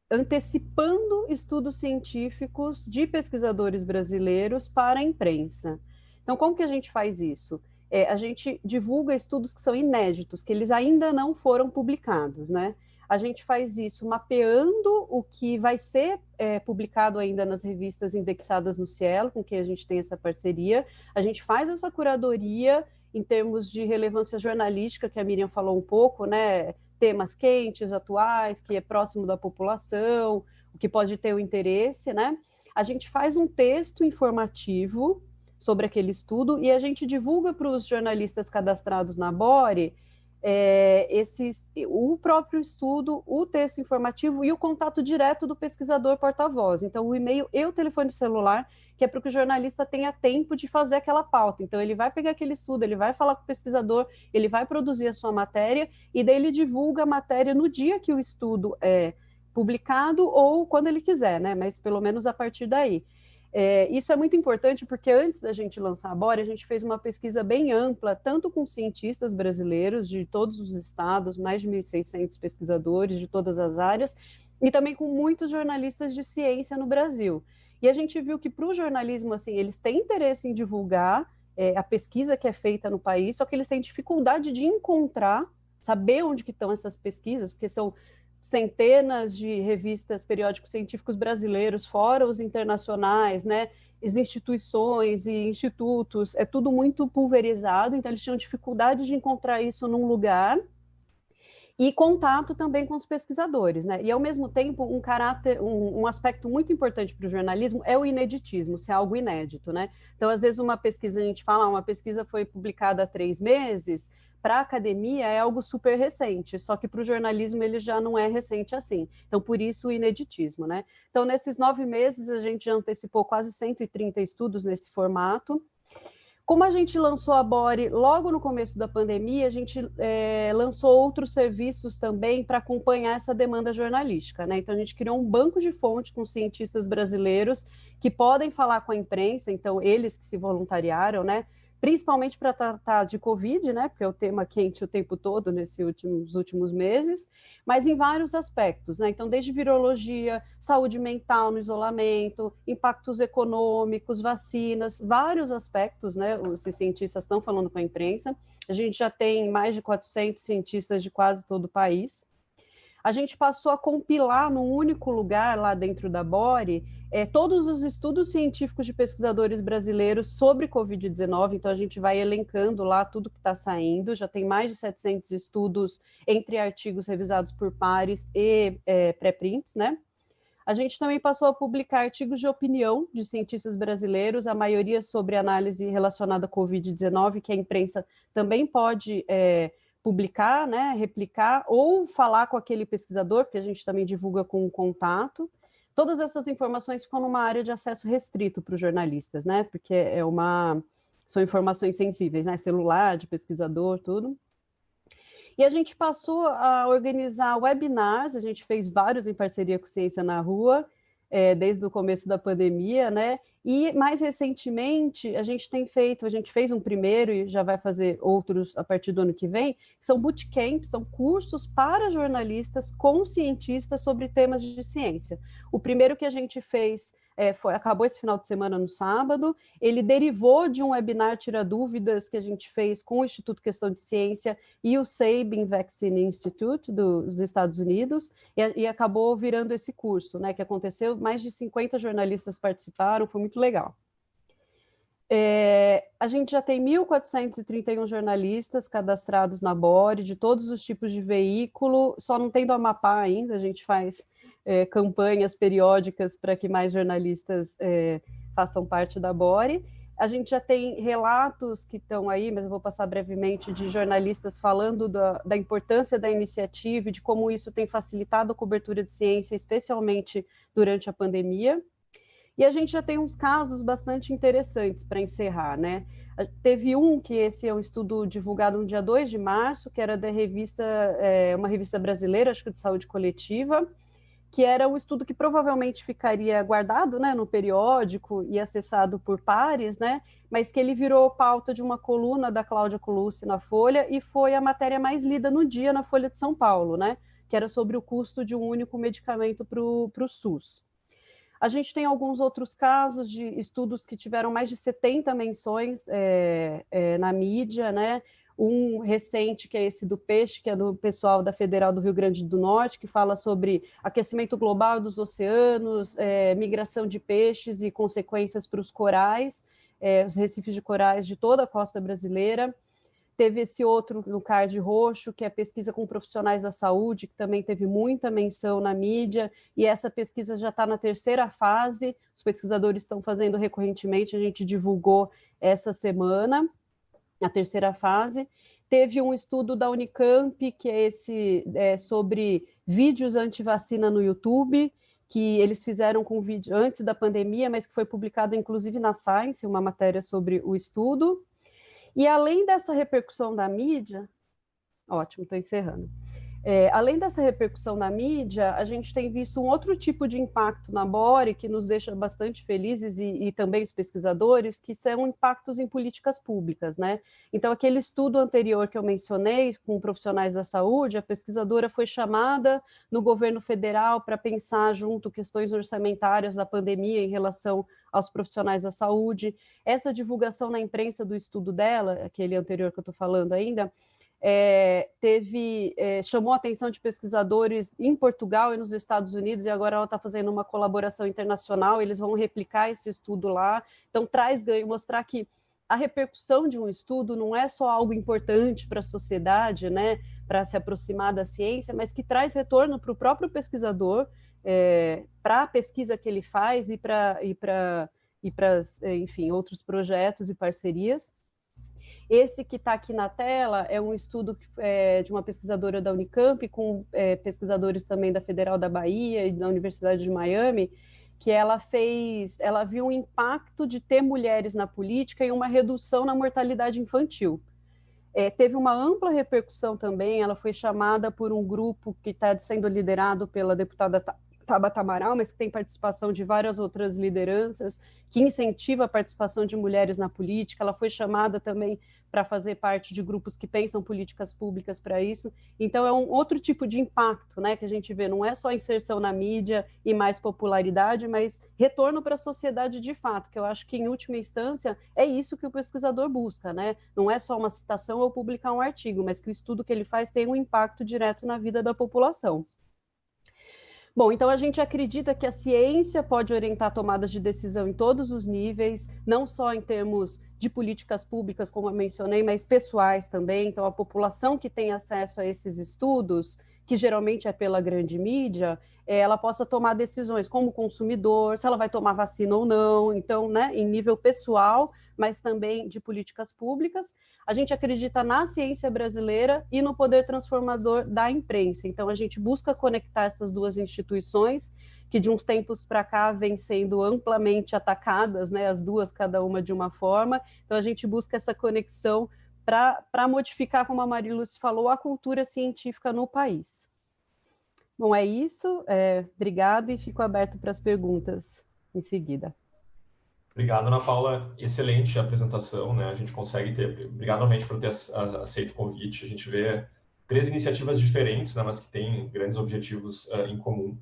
antecipando estudos científicos de pesquisadores brasileiros para a imprensa. Então, como que a gente faz isso? A gente divulga estudos que são inéditos, que eles ainda não foram publicados, né? A gente faz isso mapeando o que vai ser publicado ainda nas revistas indexadas no Cielo, com quem a gente tem essa parceria. A gente faz essa curadoria em termos de relevância jornalística, que a Miriam falou um pouco, né? Temas quentes, atuais, que é próximo da população, o que pode ter o interesse, né? A gente faz um texto informativo sobre aquele estudo e a gente divulga para os jornalistas cadastrados na Bore o próprio estudo, o texto informativo e o contato direto do pesquisador porta-voz. Então, o e-mail e o telefone celular, que é para que o jornalista tenha tempo de fazer aquela pauta. Então, ele vai pegar aquele estudo, ele vai falar com o pesquisador, ele vai produzir a sua matéria e daí ele divulga a matéria no dia que o estudo é publicado ou quando ele quiser, né? Mas pelo menos a partir daí. Isso é muito importante porque antes da gente lançar a Bore, a gente fez uma pesquisa bem ampla, tanto com cientistas brasileiros de todos os estados, mais de 1.600 pesquisadores de todas as áreas, e também com muitos jornalistas de ciência no Brasil. E a gente viu que para o jornalismo, assim, eles têm interesse em divulgar a pesquisa que é feita no país, só que eles têm dificuldade de encontrar, saber onde que estão essas pesquisas, porque são centenas de revistas periódicos científicos brasileiros, fora os internacionais, né? As instituições e institutos, é tudo muito pulverizado, então eles tinham dificuldade de encontrar isso num lugar, e contato também com os pesquisadores, né? E ao mesmo tempo, um aspecto muito importante para o jornalismo é o ineditismo, ser algo inédito, né? Então, às vezes, uma pesquisa, a gente fala, uma pesquisa foi publicada há 3 meses, para a academia é algo super recente, só que para o jornalismo ele já não é recente assim. Então, por isso o ineditismo, né? Então, nesses 9 meses, a gente já antecipou quase 130 estudos nesse formato. Como a gente lançou a Bore logo no começo da pandemia, a gente lançou outros serviços também para acompanhar essa demanda jornalística, né? Então, a gente criou um banco de fontes com cientistas brasileiros que podem falar com a imprensa, então, eles que se voluntariaram, né? Principalmente para tratar de Covid, né, porque é o tema quente o tempo todo nos últimos meses, mas em vários aspectos, né, então desde virologia, saúde mental no isolamento, impactos econômicos, vacinas, vários aspectos, né, os cientistas estão falando com a imprensa, a gente já tem mais de 400 cientistas de quase todo o país. A gente passou a compilar num único lugar lá dentro da Bore todos os estudos científicos de pesquisadores brasileiros sobre Covid-19, então a gente vai elencando lá tudo que está saindo, já tem mais de 700 estudos entre artigos revisados por pares e pré-prints, né? A gente também passou a publicar artigos de opinião de cientistas brasileiros, a maioria sobre análise relacionada à Covid-19, que a imprensa também pode publicar, né, replicar, ou falar com aquele pesquisador, porque a gente também divulga com um contato. Todas essas informações ficam numa área de acesso restrito para os jornalistas, né, porque são informações sensíveis, né, celular, de pesquisador, tudo. E a gente passou a organizar webinars, a gente fez vários em parceria com Ciência na Rua, desde o começo da pandemia, né? E mais recentemente a gente fez um primeiro e já vai fazer outros a partir do ano que vem, que são bootcamps, são cursos para jornalistas com cientistas sobre temas de ciência. O primeiro que a gente fez acabou esse final de semana no sábado, ele derivou de um webinar Tira Dúvidas que a gente fez com o Instituto Questão de Ciência e o Sabin Vaccine Institute dos Estados Unidos, e acabou virando esse curso, né, que aconteceu, mais de 50 jornalistas participaram, foi muito legal. A gente já tem 1.431 jornalistas cadastrados na Bore, de todos os tipos de veículo, só não tem do Amapá ainda, a gente faz campanhas periódicas para que mais jornalistas façam parte da Bore. A gente já tem relatos que estão aí, mas eu vou passar brevemente, de jornalistas falando da importância da iniciativa e de como isso tem facilitado a cobertura de ciência, especialmente durante a pandemia. E a gente já tem uns casos bastante interessantes para encerrar, né? Teve que esse é um estudo divulgado no dia 2 de março, que era da revista, uma revista brasileira, acho que de saúde coletiva, que era um estudo que provavelmente ficaria guardado, né, no periódico e acessado por pares, né, mas que ele virou pauta de uma coluna da Cláudia Colucci na Folha e foi a matéria mais lida no dia na Folha de São Paulo, né, que era sobre o custo de um único medicamento para o SUS. A gente tem alguns outros casos de estudos que tiveram mais de 70 menções na mídia, né, um recente, que é esse do peixe, que é do pessoal da Federal do Rio Grande do Norte, que fala sobre aquecimento global dos oceanos, migração de peixes e consequências para os corais, os recifes de corais de toda a costa brasileira. Teve esse outro no card roxo, que é pesquisa com profissionais da saúde, que também teve muita menção na mídia, e essa pesquisa já está na 3ª fase, os pesquisadores estão fazendo recorrentemente, a gente divulgou essa semana, a 3ª fase. Teve um estudo da Unicamp, que é esse sobre vídeos anti-vacina no YouTube, que eles fizeram com vídeo antes da pandemia, mas que foi publicado inclusive na Science, uma matéria sobre o estudo. E além dessa repercussão da mídia, ótimo, estou encerrando. Além dessa repercussão na mídia, a gente tem visto um outro tipo de impacto na BORE, que nos deixa bastante felizes, e também os pesquisadores, que são impactos em políticas públicas, né? Então, aquele estudo anterior que eu mencionei, com profissionais da saúde, a pesquisadora foi chamada no governo federal para pensar junto questões orçamentárias da pandemia em relação aos profissionais da saúde. Essa divulgação na imprensa do estudo dela, aquele anterior que eu estou falando ainda, chamou a atenção de pesquisadores em Portugal e nos Estados Unidos, e agora ela está fazendo uma colaboração internacional, eles vão replicar esse estudo lá, então traz ganho, mostrar que a repercussão de um estudo não é só algo importante para a sociedade, né, para se aproximar da ciência, mas que traz retorno para o próprio pesquisador, para a pesquisa que ele faz e para enfim, outros projetos e parcerias. Esse que está aqui na tela é um estudo de uma pesquisadora da Unicamp, com pesquisadores também da Federal da Bahia e da Universidade de Miami, que ela viu o impacto de ter mulheres na política e uma redução na mortalidade infantil. Teve uma ampla repercussão também, ela foi chamada por um grupo que está sendo liderado pela deputada Tabata Amaral, mas que tem participação de várias outras lideranças, que incentiva a participação de mulheres na política. Ela foi chamada também para fazer parte de grupos que pensam políticas públicas para isso. Então, é um outro tipo de impacto, né, que a gente vê. Não é só inserção na mídia e mais popularidade, mas retorno para a sociedade de fato, que eu acho que, em última instância, é isso que o pesquisador busca, né? Não é só uma citação ou publicar um artigo, mas que o estudo que ele faz tem um impacto direto na vida da população. Bom, então a gente acredita que a ciência pode orientar tomadas de decisão em todos os níveis, não só em termos de políticas públicas, como eu mencionei, mas pessoais também. Então, a população que tem acesso a esses estudos, que geralmente é pela grande mídia, ela possa tomar decisões como consumidor, se ela vai tomar vacina ou não, então, né, em nível pessoal, mas também de políticas públicas. A gente acredita na ciência brasileira e no poder transformador da imprensa. Então, a gente busca conectar essas duas instituições, que de uns tempos para cá vêm sendo amplamente atacadas, né, as duas, cada uma de uma forma. Então, a gente busca essa conexão para modificar, como a Mariluz falou, a cultura científica no país. Bom, é isso. Obrigada e fico aberto para as perguntas em seguida. Obrigado, Ana Paula. Excelente apresentação, né? A gente consegue ter... Obrigado novamente por ter aceito o convite. A gente vê 3 iniciativas diferentes, né, mas que têm grandes objetivos em comum.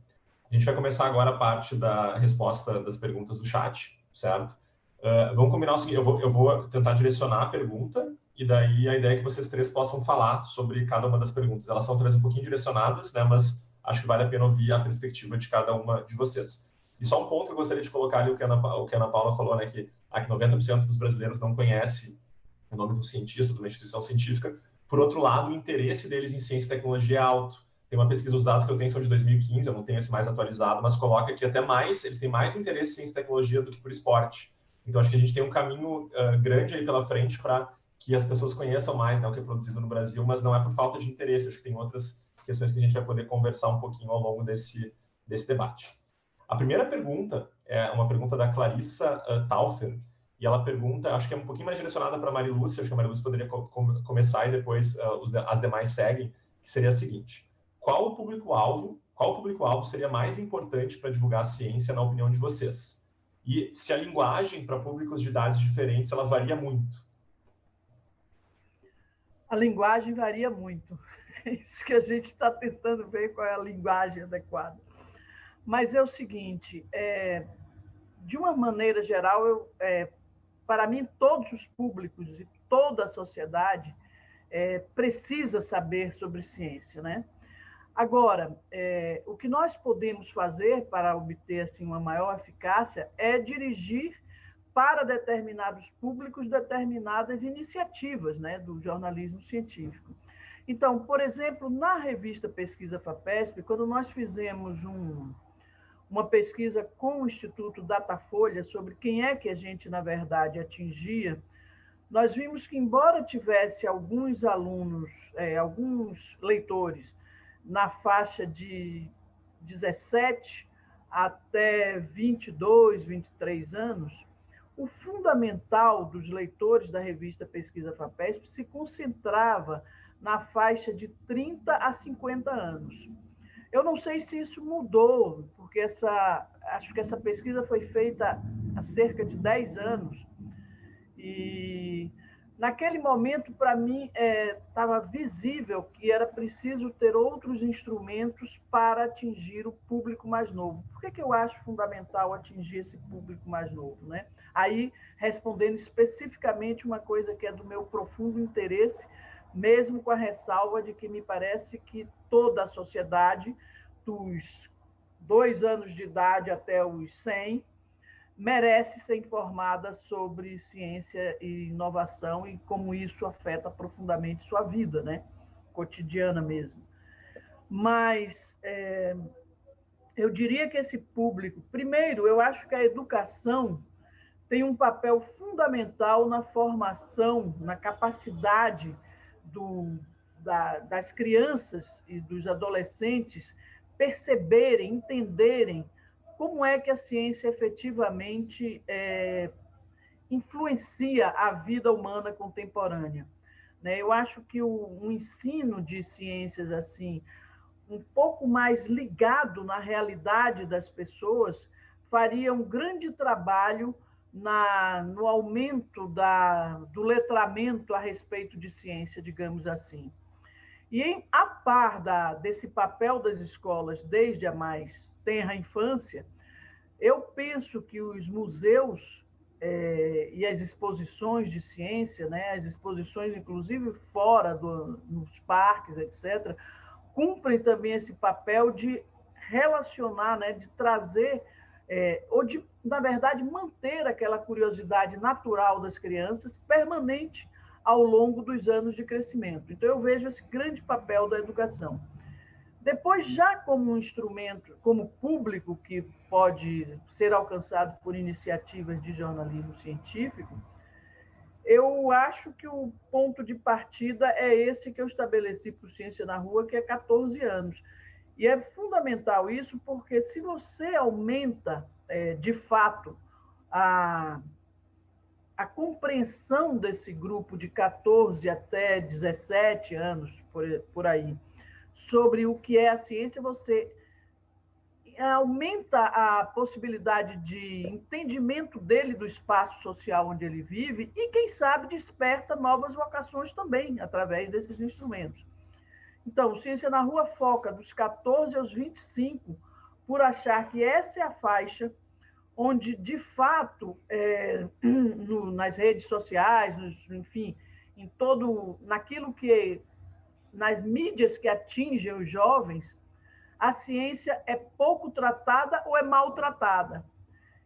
A gente vai começar agora a parte da resposta das perguntas do chat, certo? Vamos combinar o seguinte, eu vou tentar direcionar a pergunta, e daí a ideia é que vocês 3 possam falar sobre cada uma das perguntas. Elas são talvez um pouquinho direcionadas, né, mas acho que vale a pena ouvir a perspectiva de cada uma de vocês. E só um ponto que eu gostaria de colocar ali, o que a Ana Paula falou, né, que 90% dos brasileiros não conhece o nome do cientista, de uma instituição científica. Por outro lado, o interesse deles em ciência e tecnologia é alto. Tem uma pesquisa, os dados que eu tenho são de 2015, eu não tenho esse mais atualizado, mas coloca que até mais, eles têm mais interesse em ciência e tecnologia do que por esporte. Então, acho que a gente tem um caminho grande aí pela frente para que as pessoas conheçam mais, né, o que é produzido no Brasil, mas não é por falta de interesse. Acho que tem outras questões que a gente vai poder conversar um pouquinho ao longo desse debate. A primeira pergunta é uma pergunta da Clarissa Taufer, e ela pergunta, acho que é um pouquinho mais direcionada para a Marilúcia, acho que a Marilúcia poderia começar e depois as demais seguem, que seria a seguinte: qual o público-alvo seria mais importante para divulgar a ciência, na opinião de vocês? E se a linguagem para públicos de idades diferentes, ela varia muito? A linguagem varia muito. É isso que a gente está tentando ver, qual é a linguagem adequada. Mas é o seguinte, de uma maneira geral, para mim, todos os públicos e toda a sociedade precisa saber sobre ciência, né? Agora, o que nós podemos fazer para obter assim, uma maior eficácia é dirigir para determinados públicos determinadas iniciativas, né, do jornalismo científico. Então, por exemplo, na revista Pesquisa FAPESP, quando nós fizemos uma pesquisa com o Instituto Datafolha sobre quem é que a gente, na verdade, atingia, nós vimos que, embora tivesse alguns alunos, alguns leitores na faixa de 17 até 22, 23 anos, o fundamental dos leitores da revista Pesquisa FAPESP se concentrava na faixa de 30 a 50 anos. Eu não sei se isso mudou, porque acho que essa pesquisa foi feita há cerca de 10 anos, e naquele momento, para mim, estava visível que era preciso ter outros instrumentos para atingir o público mais novo. Por que eu acho fundamental atingir esse público mais novo, né? Aí, respondendo especificamente uma coisa que é do meu profundo interesse, mesmo com a ressalva de que me parece que toda a sociedade, dos 2 anos de idade até os 100, merece ser informada sobre ciência e inovação e como isso afeta profundamente sua vida, né? Cotidiana mesmo. Mas eu diria que esse público, primeiro, eu acho que a educação tem um papel fundamental na formação, na capacidade das crianças e dos adolescentes perceberem, entenderem como é que a ciência efetivamente influencia a vida humana contemporânea. Eu acho que um ensino de ciências assim, um pouco mais ligado na realidade das pessoas, faria um grande trabalho no aumento do letramento a respeito de ciência, digamos assim. E, a par desse papel das escolas desde a mais tenra infância, eu penso que os museus e as exposições de ciência, né, as exposições, inclusive, fora nos parques, etc., cumprem também esse papel de relacionar, né, de trazer, ou de, na verdade, manter aquela curiosidade natural das crianças permanente ao longo dos anos de crescimento. Então, eu vejo esse grande papel da educação. Depois, já como um instrumento, como público que pode ser alcançado por iniciativas de jornalismo científico, eu acho que o ponto de partida é esse que eu estabeleci para o Ciência na Rua, que é 14 anos. E é fundamental isso, porque se você aumenta, de fato, a compreensão desse grupo de 14 até 17 anos, por aí, sobre o que é a ciência, você aumenta a possibilidade de entendimento dele do espaço social onde ele vive e, quem sabe, desperta novas vocações também, através desses instrumentos. Então, Ciência na Rua foca dos 14 aos 25, por achar que essa é a faixa onde, de fato, nas redes sociais, enfim, naquilo que, nas mídias que atingem os jovens, a ciência é pouco tratada ou é maltratada.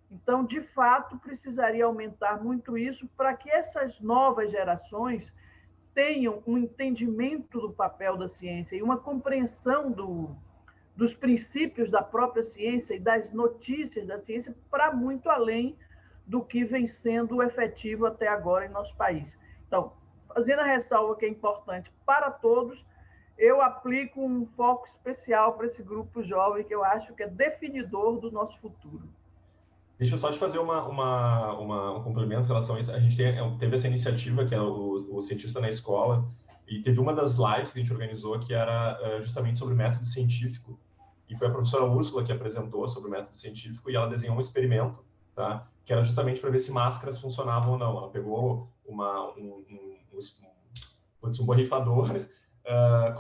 Então, de fato, precisaria aumentar muito isso para que essas novas gerações tenham um entendimento do papel da ciência e uma compreensão dos princípios da própria ciência e das notícias da ciência para muito além do que vem sendo efetivo até agora em nosso país. Então, fazendo a ressalva que é importante para todos, eu aplico um foco especial para esse grupo jovem, que eu acho que é definidor do nosso futuro. Deixa eu só te fazer um complemento em relação a isso. A gente teve essa iniciativa, que é o Cientista na Escola, e teve uma das lives que a gente organizou que era justamente sobre método científico. E foi a professora Úrsula que apresentou sobre o método científico, e ela desenhou um experimento, tá? Que era justamente para ver se máscaras funcionavam ou não. Ela pegou um borrifador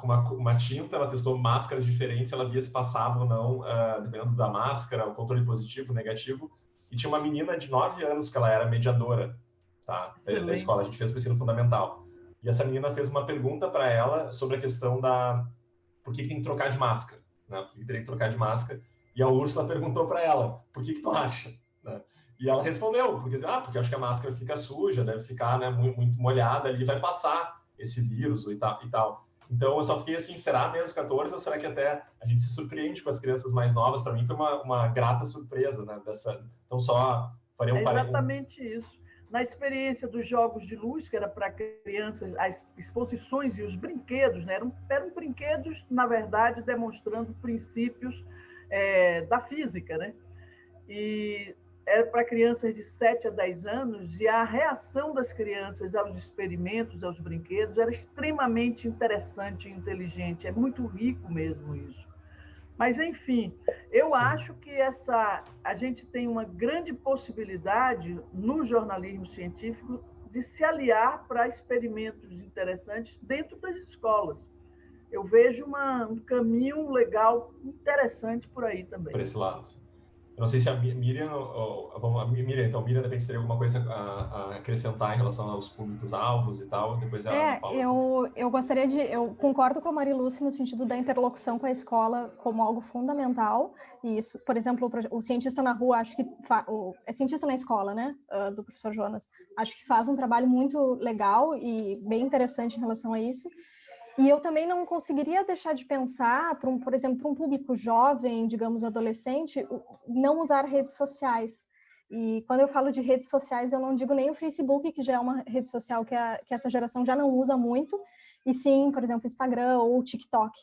com uma tinta, ela testou máscaras diferentes, ela via se passava ou não, dependendo da máscara, o controle positivo, negativo. E tinha uma menina de 9 anos que ela era mediadora, tá? Da escola. A gente fez para o ensino fundamental. E essa menina fez uma pergunta para ela sobre a questão por que tem que trocar de máscara, né? Por que teria que trocar de máscara? E a Úrsula perguntou para ela, por que tu acha? Né? E ela respondeu, porque eu acho que a máscara fica suja, deve ficar, né, muito molhada ali, vai passar esse vírus e tal. Então, eu só fiquei assim, será mesmo 14 ou será que até a gente se surpreende com as crianças mais novas? Para mim foi uma grata surpresa, né? Então, só faria exatamente isso. Na experiência dos jogos de luz, que era para crianças, as exposições e os brinquedos, né? eram brinquedos, na verdade, demonstrando princípios da física, né? E era para crianças de 7 a 10 anos, e a reação das crianças aos experimentos, aos brinquedos, era extremamente interessante e inteligente. É muito rico mesmo isso. Mas, enfim, eu acho que a gente tem uma grande possibilidade no jornalismo científico de se aliar para experimentos interessantes dentro das escolas. Eu vejo um caminho legal, interessante por aí também. Por esse lado. Eu não sei se a Miriam, Miriam, de repente teria alguma coisa a acrescentar em relação aos públicos-alvos e tal, depois ela fala. Eu concordo com a Marilúcia no sentido da interlocução com a escola como algo fundamental, e isso, por exemplo, o Cientista na Rua, acho que é Cientista na Escola, né, do professor Jonas, acho que faz um trabalho muito legal e bem interessante em relação a isso. E eu também não conseguiria deixar de pensar, por exemplo, para um público jovem, digamos, adolescente, não usar redes sociais. E quando eu falo de redes sociais, eu não digo nem o Facebook, que já é uma rede social que essa geração já não usa muito, e sim, por exemplo, Instagram ou TikTok.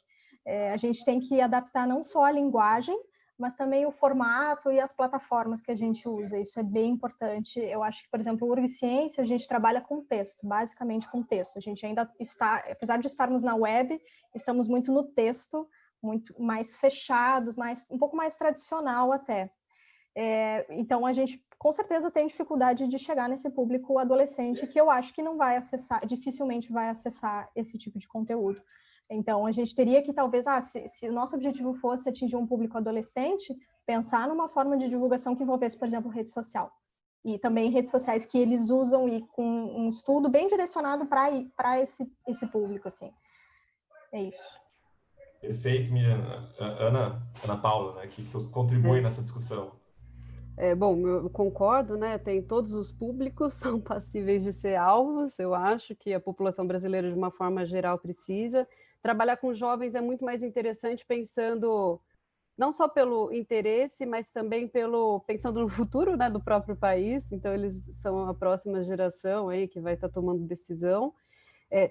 A gente tem que adaptar não só a linguagem, mas também o formato e as plataformas que a gente usa. Isso é bem importante. Eu acho que, por exemplo, o UrgCiência, a gente trabalha com texto, basicamente com texto. A gente ainda está, apesar de estarmos na web, estamos muito no texto, muito mais fechados, um pouco mais tradicional até. Então, a gente, com certeza, tem dificuldade de chegar nesse público adolescente, que eu acho que não vai acessar, dificilmente vai acessar esse tipo de conteúdo. Então, a gente teria que, talvez, se o nosso objetivo fosse atingir um público adolescente, pensar numa forma de divulgação que envolvesse, por exemplo, rede social. E também redes sociais que eles usam e com um estudo bem direcionado para esse público, assim. É isso. Perfeito, Miriam. Ana Paula, né, que tu contribui nessa discussão. Bom, eu concordo, né? Tem todos os públicos são passíveis de ser alvos. Eu acho que a população brasileira, de uma forma geral, precisa. Trabalhar com jovens é muito mais interessante pensando não só pelo interesse, mas também pensando no futuro, né, do próprio país. Então, eles são a próxima geração aí que vai estar tomando decisão.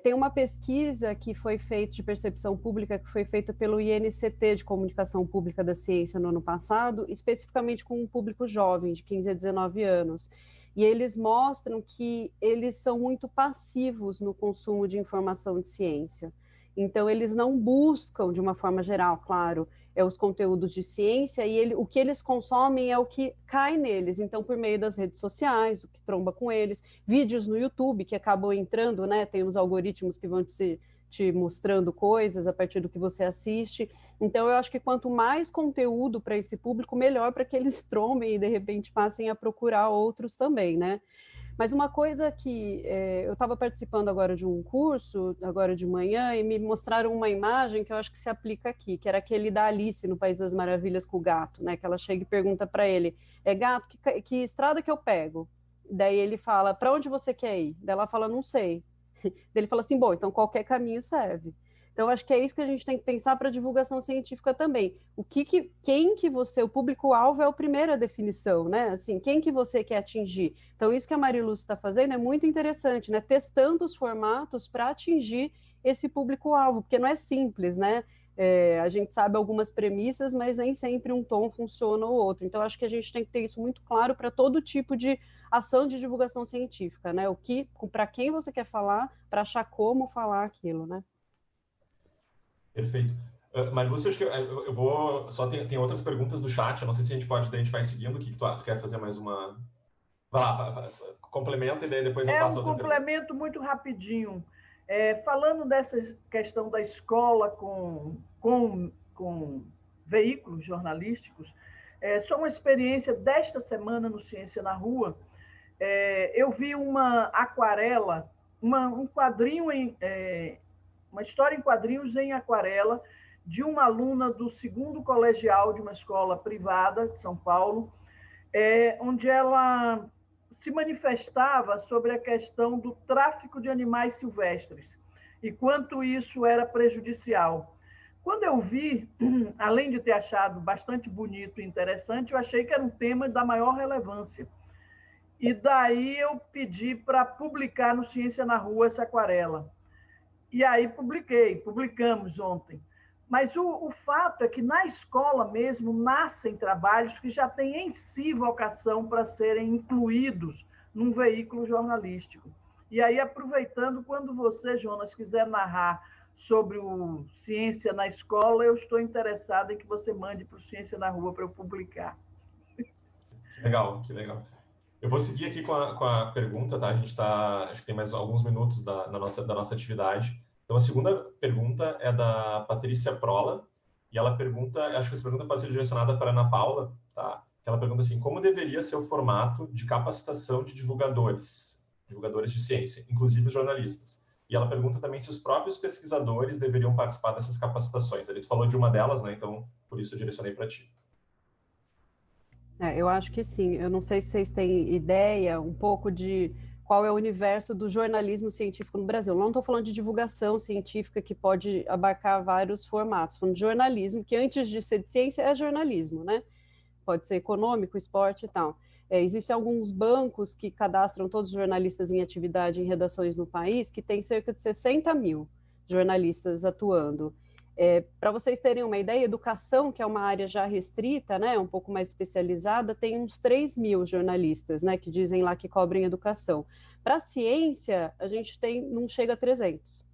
Tem uma pesquisa que foi feita de percepção pública, que foi feita pelo INCT de Comunicação Pública da Ciência no ano passado, especificamente com um público jovem, de 15 a 19 anos. E eles mostram que eles são muito passivos no consumo de informação de ciência. Então, eles não buscam, de uma forma geral, claro, os conteúdos de ciência, e o que eles consomem é o que cai neles. Então, por meio das redes sociais, o que tromba com eles, vídeos no YouTube que acabam entrando, né? Tem os algoritmos que vão te mostrando coisas a partir do que você assiste. Então, eu acho que quanto mais conteúdo para esse público, melhor para que eles trombem e, de repente, passem a procurar outros também, né? Mas uma coisa que eu estava participando agora de um curso, agora de manhã, e me mostraram uma imagem que eu acho que se aplica aqui, que era aquele da Alice no País das Maravilhas com o gato, né? Que ela chega e pergunta para ele, gato, que estrada que eu pego? Daí ele fala, para onde você quer ir? Daí ela fala, não sei. Daí ele fala assim, bom, então qualquer caminho serve. Então, acho que é isso que a gente tem que pensar para a divulgação científica também. Quem que você, o público-alvo é a primeira definição, né? Assim, quem que você quer atingir? Então, isso que a Mariluz está fazendo é muito interessante, né? Testando os formatos para atingir esse público-alvo, porque não é simples, né? A gente sabe algumas premissas, mas nem sempre um tom funciona ou outro. Então, acho que a gente tem que ter isso muito claro para todo tipo de ação de divulgação científica, né? Para quem você quer falar, para achar como falar aquilo, né? Perfeito. Mas você acha que eu vou. Só tem outras perguntas do chat, eu não sei se a gente pode, daí a gente vai seguindo. O que tu quer fazer mais uma. Vai lá, complementa e daí depois eu faço outra pergunta. Complemento muito rapidinho. Falando dessa questão da escola com veículos jornalísticos, só uma experiência desta semana no Ciência na Rua. Eu vi uma aquarela, um quadrinho uma história em quadrinhos em aquarela de uma aluna do 2º colegial de uma escola privada de São Paulo, onde ela se manifestava sobre a questão do tráfico de animais silvestres e quanto isso era prejudicial. Quando eu vi, além de ter achado bastante bonito e interessante, eu achei que era um tema da maior relevância. E daí eu pedi para publicar no Ciência na Rua essa aquarela. E aí publicamos ontem. Mas o fato é que na escola mesmo nascem trabalhos que já têm em si vocação para serem incluídos num veículo jornalístico. E aí, aproveitando, quando você, Jonas, quiser narrar sobre o Ciência na Escola, eu estou interessada em que você mande para o Ciência na Rua para eu publicar. Que legal. Eu vou seguir aqui com a pergunta, tá? A gente acho que tem mais alguns minutos da nossa atividade. Então, a segunda pergunta é da Patrícia Prola, e ela pergunta, acho que essa pergunta pode ser direcionada para a Ana Paula, tá? Ela pergunta assim, como deveria ser o formato de capacitação de divulgadores de ciência, inclusive os jornalistas? E ela pergunta também se os próprios pesquisadores deveriam participar dessas capacitações. Tu falou de uma delas, né? Então, por isso eu direcionei para ti. Eu acho que sim. Eu não sei se vocês têm ideia um pouco de qual é o universo do jornalismo científico no Brasil. Não estou falando de divulgação científica, que pode abarcar vários formatos. Estou falando de jornalismo, que antes de ser de ciência é jornalismo, né? Pode ser econômico, esporte e tal. Existem alguns bancos que cadastram todos os jornalistas em atividade em redações no país, que tem cerca de 60 mil jornalistas atuando. Para vocês terem uma ideia, educação, que é uma área já restrita, né, um pouco mais especializada, tem uns 3 mil jornalistas, né, que dizem lá que cobrem educação. Para ciência, a gente não chega a 300,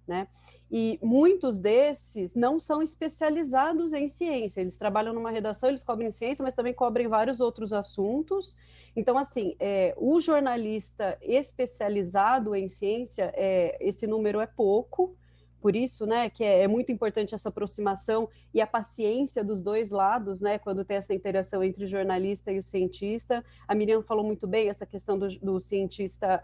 né? E muitos desses não são especializados em ciência, eles trabalham numa redação, eles cobrem ciência, mas também cobrem vários outros assuntos. Então, assim, o jornalista especializado em ciência, esse número é pouco. Por isso, né, que é muito importante essa aproximação e a paciência dos dois lados, né, quando tem essa interação entre o jornalista e o cientista. A Miriam falou muito bem essa questão do cientista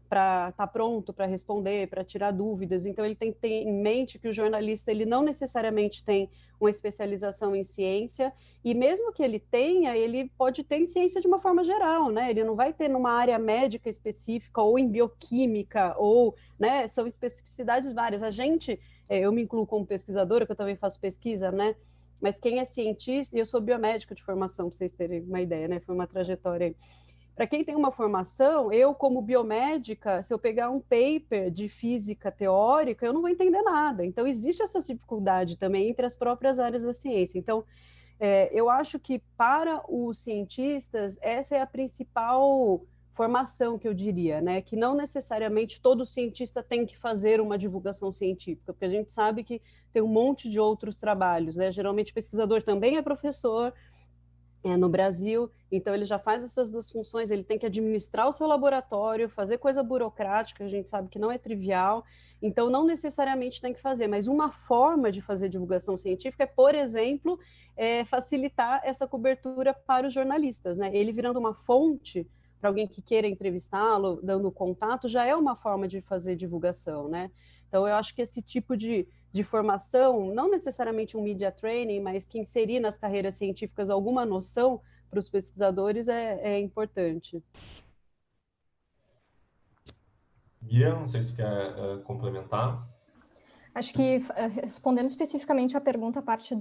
para estar pronto para responder, para tirar dúvidas. Então, ele tem que ter em mente que o jornalista ele não necessariamente tem uma especialização em ciência, e mesmo que ele tenha, ele pode ter em ciência de uma forma geral, né? Ele não vai ter numa área médica específica ou em bioquímica, ou, né, são especificidades várias. Eu me incluo como pesquisadora, que eu também faço pesquisa, né? Mas quem é cientista, e eu sou biomédica de formação, para vocês terem uma ideia, né? Foi uma trajetória aí. Para quem tem uma formação, eu, como biomédica, se eu pegar um paper de física teórica, eu não vou entender nada. Então, existe essa dificuldade também entre as próprias áreas da ciência. Então, eu acho que para os cientistas, essa é a principal formação que eu diria, né? Que não necessariamente todo cientista tem que fazer uma divulgação científica, porque a gente sabe que tem um monte de outros trabalhos, né? Geralmente, o pesquisador também é professor, no Brasil, então ele já faz essas duas funções, ele tem que administrar o seu laboratório, fazer coisa burocrática, a gente sabe que não é trivial, então não necessariamente tem que fazer, mas uma forma de fazer divulgação científica é, por exemplo, facilitar essa cobertura para os jornalistas, né? Ele virando uma fonte para alguém que queira entrevistá-lo, dando contato, já é uma forma de fazer divulgação, né? Então eu acho que esse tipo de formação, não necessariamente um media training, mas que inserir nas carreiras científicas alguma noção para os pesquisadores é importante. Miriam, não sei se tu quer complementar. Acho que, respondendo especificamente à pergunta, a parte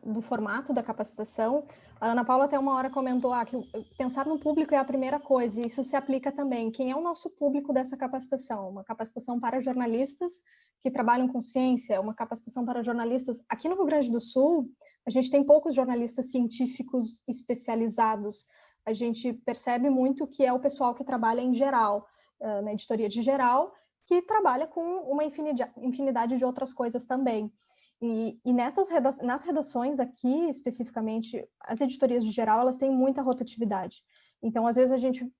do formato da capacitação, a Ana Paula até uma hora comentou que pensar no público é a primeira coisa, e isso se aplica também. Quem é o nosso público dessa capacitação? Uma capacitação para jornalistas que trabalham com ciência, uma capacitação para jornalistas. Aqui no Rio Grande do Sul, a gente tem poucos jornalistas científicos especializados. A gente percebe muito que é o pessoal que trabalha em geral, na editoria de geral, que trabalha com uma infinidade de outras coisas também. E nas redações aqui, especificamente, as editorias de geral, elas têm muita rotatividade. Então, às vezes, a gente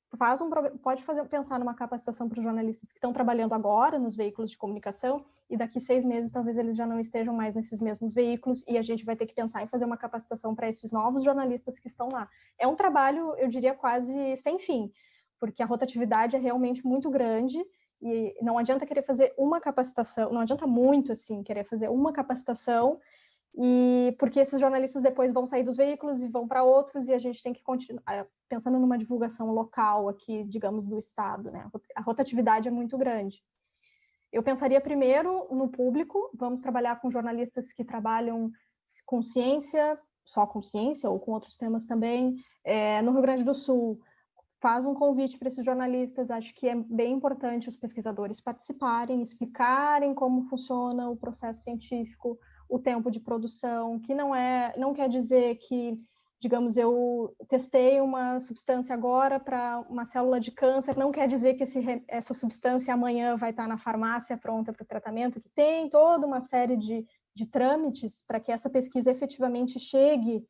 pode pensar numa capacitação para os jornalistas que estão trabalhando agora nos veículos de comunicação, e daqui 6 meses, talvez eles já não estejam mais nesses mesmos veículos, e a gente vai ter que pensar em fazer uma capacitação para esses novos jornalistas que estão lá. É um trabalho, eu diria, quase sem fim, porque a rotatividade é realmente muito grande, e não adianta querer fazer uma capacitação, não adianta muito, assim, querer fazer uma capacitação, e porque esses jornalistas depois vão sair dos veículos e vão para outros, e a gente tem que continuar pensando numa divulgação local aqui, digamos, do estado, né? A rotatividade é muito grande. Eu pensaria primeiro no público, vamos trabalhar com jornalistas que trabalham com ciência, só com ciência, ou com outros temas também. No Rio Grande do Sul, faz um convite para esses jornalistas, acho que é bem importante os pesquisadores participarem, explicarem como funciona o processo científico, o tempo de produção, que não quer dizer que, digamos, eu testei uma substância agora para uma célula de câncer, não quer dizer que essa substância amanhã vai estar na farmácia pronta para o tratamento, que tem toda uma série de trâmites para que essa pesquisa efetivamente chegue,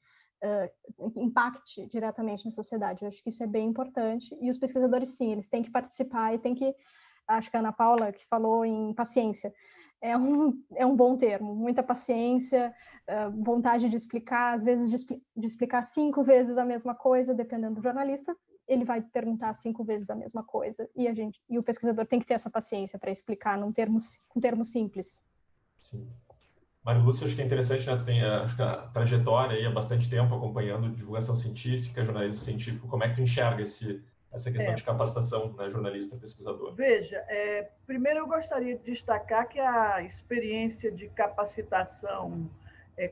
impacte diretamente na sociedade. Eu acho que isso é bem importante, e os pesquisadores, sim, eles têm que participar e têm que, acho que a Ana Paula, que falou em paciência, é um bom termo, muita paciência, vontade de explicar, às vezes de explicar 5 vezes a mesma coisa, dependendo do jornalista, ele vai perguntar 5 vezes a mesma coisa, e o pesquisador tem que ter essa paciência para explicar num termo simples. Sim. Mário Lúcio, acho que é interessante, né? Tu tem acho que a trajetória aí há bastante tempo acompanhando divulgação científica, jornalismo científico. Como é que tu enxerga essa questão de capacitação, né, jornalista, pesquisador? Veja, primeiro eu gostaria de destacar que a experiência de capacitação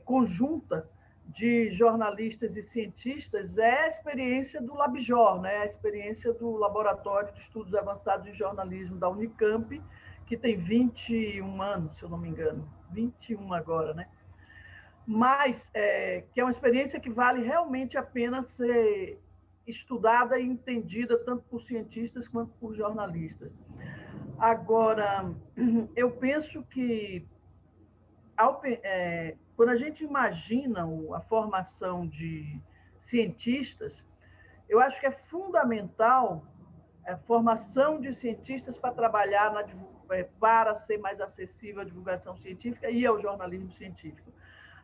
conjunta de jornalistas e cientistas é a experiência do LabJOR, né? A experiência do Laboratório de Estudos Avançados em Jornalismo da Unicamp, que tem 21 anos, se eu não me engano, 21 agora, né? Mas que é uma experiência que vale realmente a pena ser estudada e entendida tanto por cientistas quanto por jornalistas. Agora, eu penso que quando a gente imagina a formação de cientistas, eu acho que é fundamental a formação de cientistas para trabalhar para ser mais acessível à divulgação científica e ao jornalismo científico.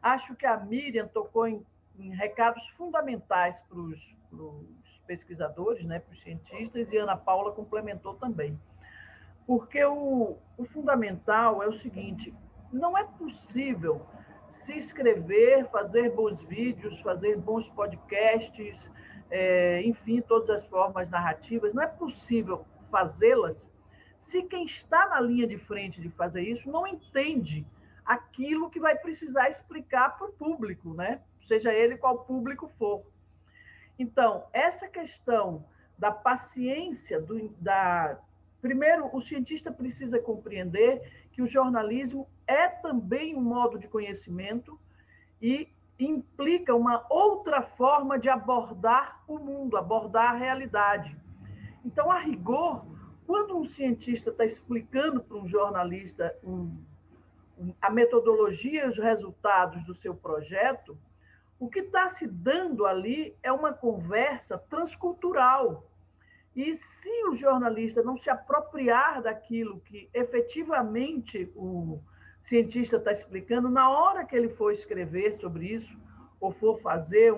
Acho que a Miriam tocou em recados fundamentais para os pesquisadores, né, para os cientistas, e a Ana Paula complementou também. Porque o fundamental é o seguinte: não é possível se inscrever, fazer bons vídeos, fazer bons podcasts, enfim, todas as formas narrativas, não é possível fazê-las se quem está na linha de frente de fazer isso não entende aquilo que vai precisar explicar para o público, né? Seja ele qual público for. Então, essa questão da paciência, primeiro, o cientista precisa compreender que o jornalismo é também um modo de conhecimento e implica uma outra forma de abordar o mundo, abordar a realidade. Então, a rigor, quando um cientista está explicando para um jornalista a metodologia e os resultados do seu projeto, o que está se dando ali é uma conversa transcultural. E se o jornalista não se apropriar daquilo que efetivamente o cientista está explicando, na hora que ele for escrever sobre isso, ou for fazer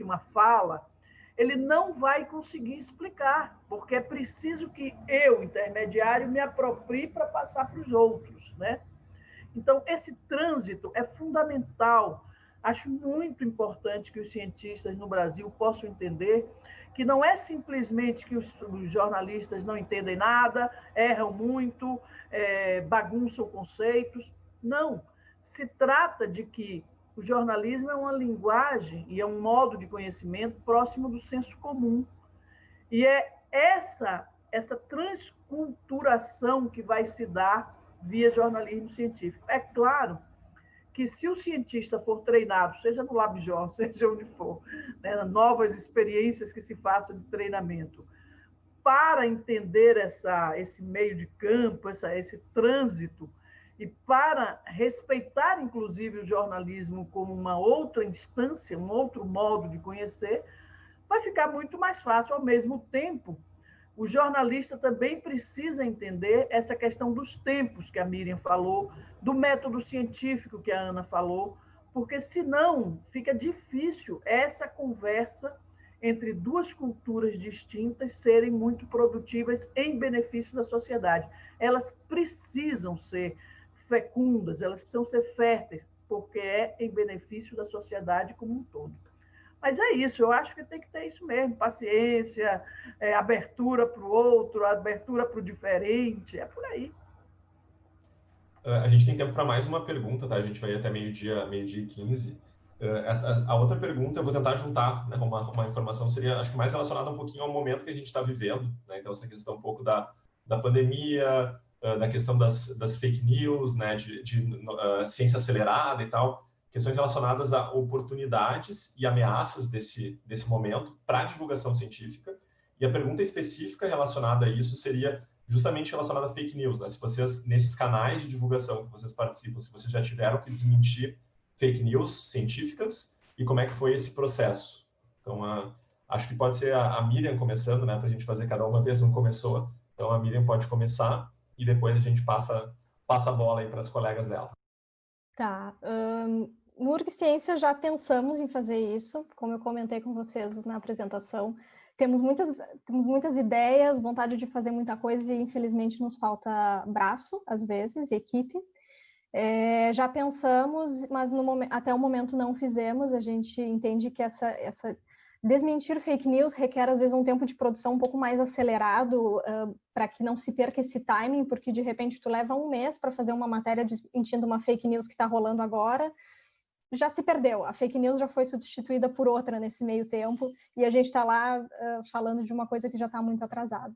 uma fala, ele não vai conseguir explicar, porque é preciso que eu, intermediário, me aproprie para passar para os outros, né? Então, esse trânsito é fundamental. Acho muito importante que os cientistas no Brasil possam entender que não é simplesmente que os jornalistas não entendem nada, erram muito, bagunçam conceitos. Não. Se trata de que o jornalismo é uma linguagem e é um modo de conhecimento próximo do senso comum. E é essa transculturação que vai se dar via jornalismo científico. É claro que se o cientista for treinado, seja no LabJOR, seja onde for, né, novas experiências que se façam de treinamento, para entender esse meio de campo, esse trânsito, e para respeitar, inclusive, o jornalismo como uma outra instância, um outro modo de conhecer, vai ficar muito mais fácil. Ao mesmo tempo, o jornalista também precisa entender essa questão dos tempos que a Miriam falou, do método científico que a Ana falou, porque senão fica difícil essa conversa entre duas culturas distintas serem muito produtivas em benefício da sociedade. Elas precisam ser fecundas, elas precisam ser férteis, porque é em benefício da sociedade como um todo. Mas é isso, eu acho que tem que ter isso mesmo, paciência, abertura para o outro, abertura para o diferente, é por aí. A gente tem tempo para mais uma pergunta, tá? A gente vai até meio-dia e 15. A outra pergunta, eu vou tentar juntar, né, uma informação, seria, acho que mais relacionada um pouquinho ao momento que a gente está vivendo, né? Então, essa questão um pouco da pandemia, da questão das fake news, né, de ciência acelerada e tal, questões relacionadas a oportunidades e ameaças desse momento para a divulgação científica. E a pergunta específica relacionada a isso seria justamente relacionada a fake news, né? Se vocês, nesses canais de divulgação que vocês participam, se vocês já tiveram que desmentir fake news científicas e como é que foi esse processo. Então, acho que pode ser a Miriam começando, né, para a gente fazer cada uma vez um começou. Então, a Miriam pode começar e depois a gente passa a bola aí para as colegas dela. Tá. No UrgCiência já pensamos em fazer isso, como eu comentei com vocês na apresentação. Temos muitas ideias, vontade de fazer muita coisa e, infelizmente, nos falta braço, às vezes, e equipe. Já pensamos, mas até o momento não fizemos. A gente entende que essa desmentir fake news requer, às vezes, um tempo de produção um pouco mais acelerado para que não se perca esse timing, porque, de repente, tu leva um mês para fazer uma matéria desmentindo uma fake news que está rolando agora, já se perdeu. A fake news já foi substituída por outra nesse meio tempo e a gente está lá falando de uma coisa que já está muito atrasada.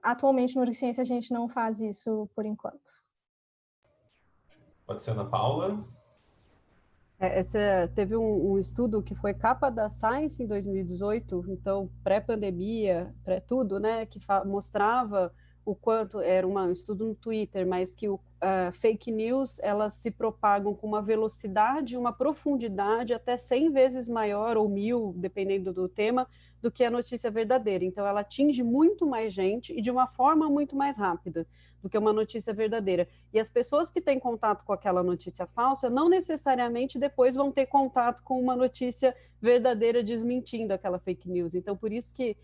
Atualmente, no UrgCiência, a gente não faz isso por enquanto. Pode ser Ana Paula? Teve um estudo que foi capa da Science em 2018, então pré-pandemia, pré-tudo, né, que mostrava o quanto, era um estudo no Twitter, mas que fake news, elas se propagam com uma velocidade, uma profundidade até 100 vezes maior, ou 1000, dependendo do tema, do que a notícia verdadeira. Então, ela atinge muito mais gente e de uma forma muito mais rápida do que uma notícia verdadeira. E as pessoas que têm contato com aquela notícia falsa não necessariamente depois vão ter contato com uma notícia verdadeira desmentindo aquela fake news. Então, por isso que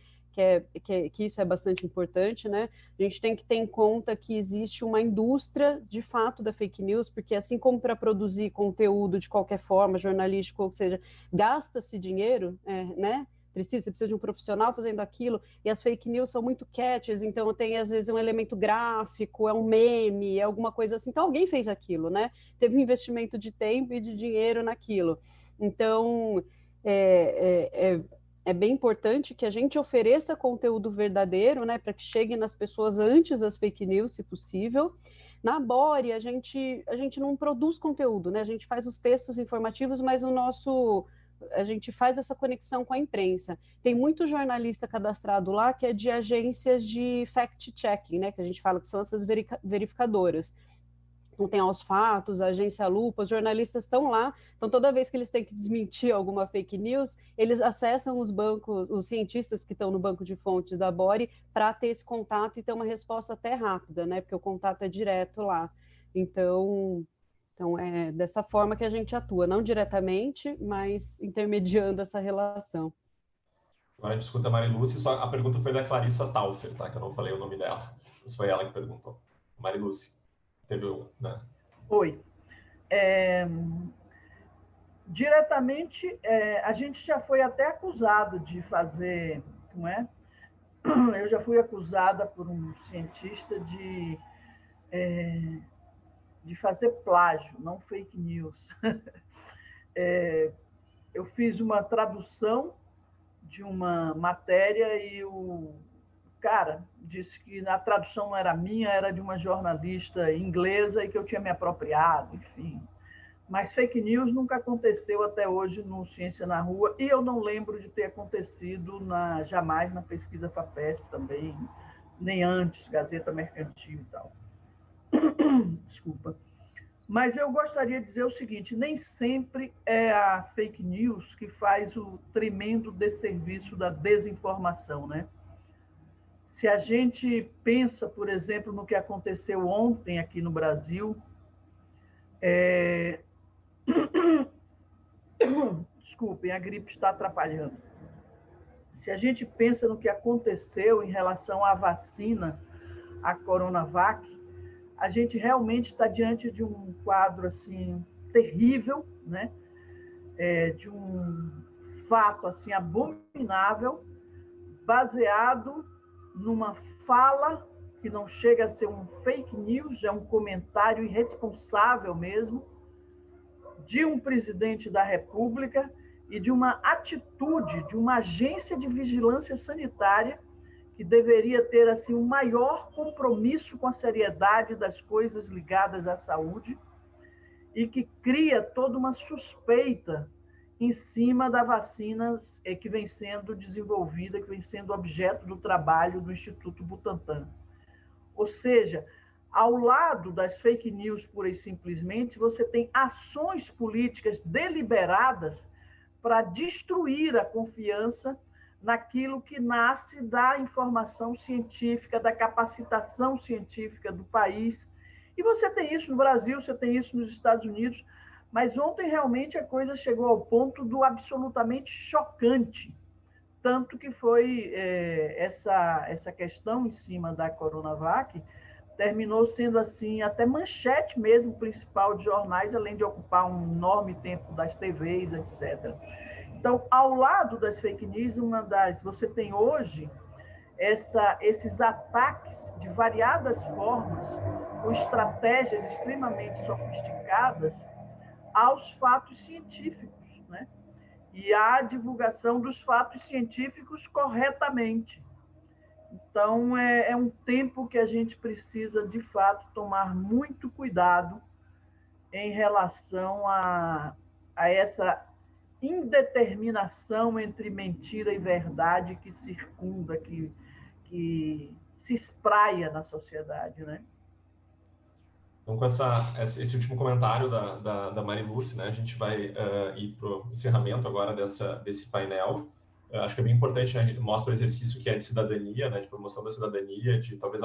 isso é bastante importante, né? A gente tem que ter em conta que existe uma indústria, de fato, da fake news, porque assim como para produzir conteúdo de qualquer forma, jornalístico, ou seja, gasta-se dinheiro, né? Você precisa de um profissional fazendo aquilo, e as fake news são muito catchy, então tem, às vezes, um elemento gráfico, é um meme, é alguma coisa assim, então alguém fez aquilo, né? Teve um investimento de tempo e de dinheiro naquilo. Então, é bem importante que a gente ofereça conteúdo verdadeiro, né, para que chegue nas pessoas antes das fake news, se possível. Na Bore, a gente não produz conteúdo, né? A gente faz os textos informativos, mas a gente faz essa conexão com a imprensa. Tem muito jornalista cadastrado lá que é de agências de fact-checking, né, que a gente fala que são essas verificadoras. Então tem aos fatos, a agência Lupa, os jornalistas estão lá, então toda vez que eles têm que desmentir alguma fake news, eles acessam os bancos, os cientistas que estão no banco de fontes da Bore para ter esse contato e ter uma resposta até rápida, né, porque o contato é direto lá. Então é dessa forma que a gente atua, não diretamente, mas intermediando essa relação. Agora a gente escuta a Marilúcia, só a pergunta foi da Clarissa Taufer, tá? Que eu não falei o nome dela. Mas foi ela que perguntou. Marilúcia, teve né? Oi. Diretamente, a gente já foi até acusado de fazer não é? Eu já fui acusada por um cientista de fazer plágio, não fake news. Eu fiz uma tradução de uma matéria e o cara disse que a tradução não era minha, era de uma jornalista inglesa e que eu tinha me apropriado, enfim. Mas fake news nunca aconteceu até hoje no Ciência na Rua, e eu não lembro de ter acontecido jamais na pesquisa FAPESP também, nem antes, Gazeta Mercantil e tal. Desculpa. Mas eu gostaria de dizer o seguinte, nem sempre é a fake news que faz o tremendo desserviço da desinformação, né? Se a gente pensa, por exemplo, no que aconteceu ontem aqui no Brasil, desculpem, a gripe está atrapalhando. Se a gente pensa no que aconteceu em relação à vacina, a Coronavac, a gente realmente está diante de um quadro assim terrível, né? De um fato assim abominável, baseado numa fala que não chega a ser um fake news, é um comentário irresponsável mesmo, de um presidente da República e de uma atitude de uma agência de vigilância sanitária que deveria ter assim um maior compromisso com a seriedade das coisas ligadas à saúde e que cria toda uma suspeita em cima da vacina que vem sendo desenvolvida, que vem sendo objeto do trabalho do Instituto Butantan. Ou seja, ao lado das fake news, pura e simplesmente, você tem ações políticas deliberadas para destruir a confiança naquilo que nasce da informação científica, da capacitação científica do país. E você tem isso no Brasil, você tem isso nos Estados Unidos, mas ontem realmente a coisa chegou ao ponto do absolutamente chocante, tanto que foi essa questão em cima da Coronavac terminou sendo assim até manchete mesmo principal de jornais, além de ocupar um enorme tempo das TVs, etc. Então, ao lado das fake news, você tem hoje esses ataques de variadas formas, com estratégias extremamente sofisticadas, aos fatos científicos, né? E à divulgação dos fatos científicos corretamente. Então, é um tempo que a gente precisa, de fato, tomar muito cuidado em relação a essa indeterminação entre mentira e verdade que circunda, que se espraia na sociedade, né? Então, com esse último comentário da Marilúcia, né, a gente vai ir para o encerramento agora desse painel. Acho que é bem importante, né, a gente mostra o exercício que é de cidadania, né, de promoção da cidadania, de talvez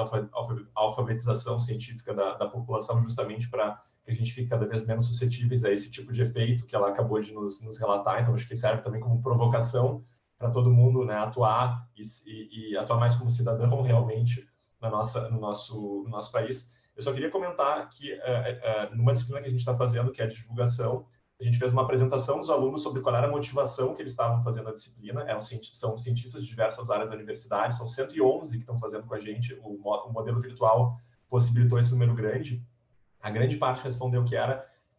alfabetização científica da população, justamente para que a gente fique cada vez menos suscetíveis a esse tipo de efeito que ela acabou de nos relatar. Então, acho que serve também como provocação para todo mundo, né, atuar e atuar mais como cidadão realmente no nosso país. Eu só queria comentar que, numa disciplina que a gente está fazendo, que é a divulgação, a gente fez uma apresentação dos alunos sobre qual era a motivação que eles estavam fazendo a disciplina. São cientistas de diversas áreas da universidade, são 111 que estão fazendo com a gente. O modelo virtual possibilitou esse número grande. A grande parte respondeu que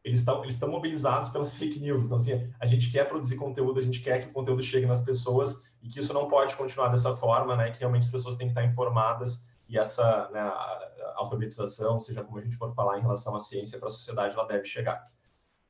eles estão mobilizados pelas fake news. Então, assim, a gente quer produzir conteúdo, a gente quer que o conteúdo chegue nas pessoas e que isso não pode continuar dessa forma, né? Que realmente as pessoas têm que estar informadas e essa, né, a alfabetização, seja como a gente for falar em relação à ciência para a sociedade, ela deve chegar.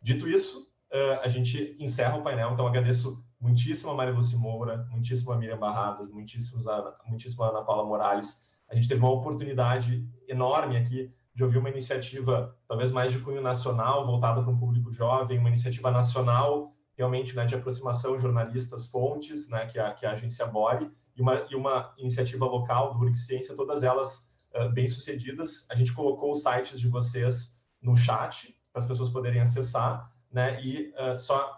Dito isso, a gente encerra o painel. Então, agradeço muitíssimo a Marilúcia Moura, muitíssimo a Miriam Barradas, muitíssimo a Ana Paula Morales. A gente teve uma oportunidade enorme aqui de ouvir uma iniciativa, talvez mais de cunho nacional, voltada para um público jovem, uma iniciativa nacional, realmente, né, de aproximação jornalistas-fontes, né, que é a agência Bore, e uma iniciativa local do Urgsciência, todas elas bem-sucedidas. A gente colocou os sites de vocês no chat, para as pessoas poderem acessar, né? E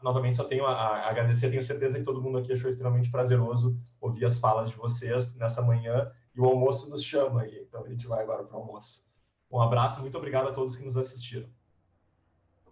novamente, só tenho a agradecer. Tenho certeza que todo mundo aqui achou extremamente prazeroso ouvir as falas de vocês nessa manhã, e o almoço nos chama aí, então a gente vai agora para o almoço. Um abraço, muito obrigado a todos que nos assistiram.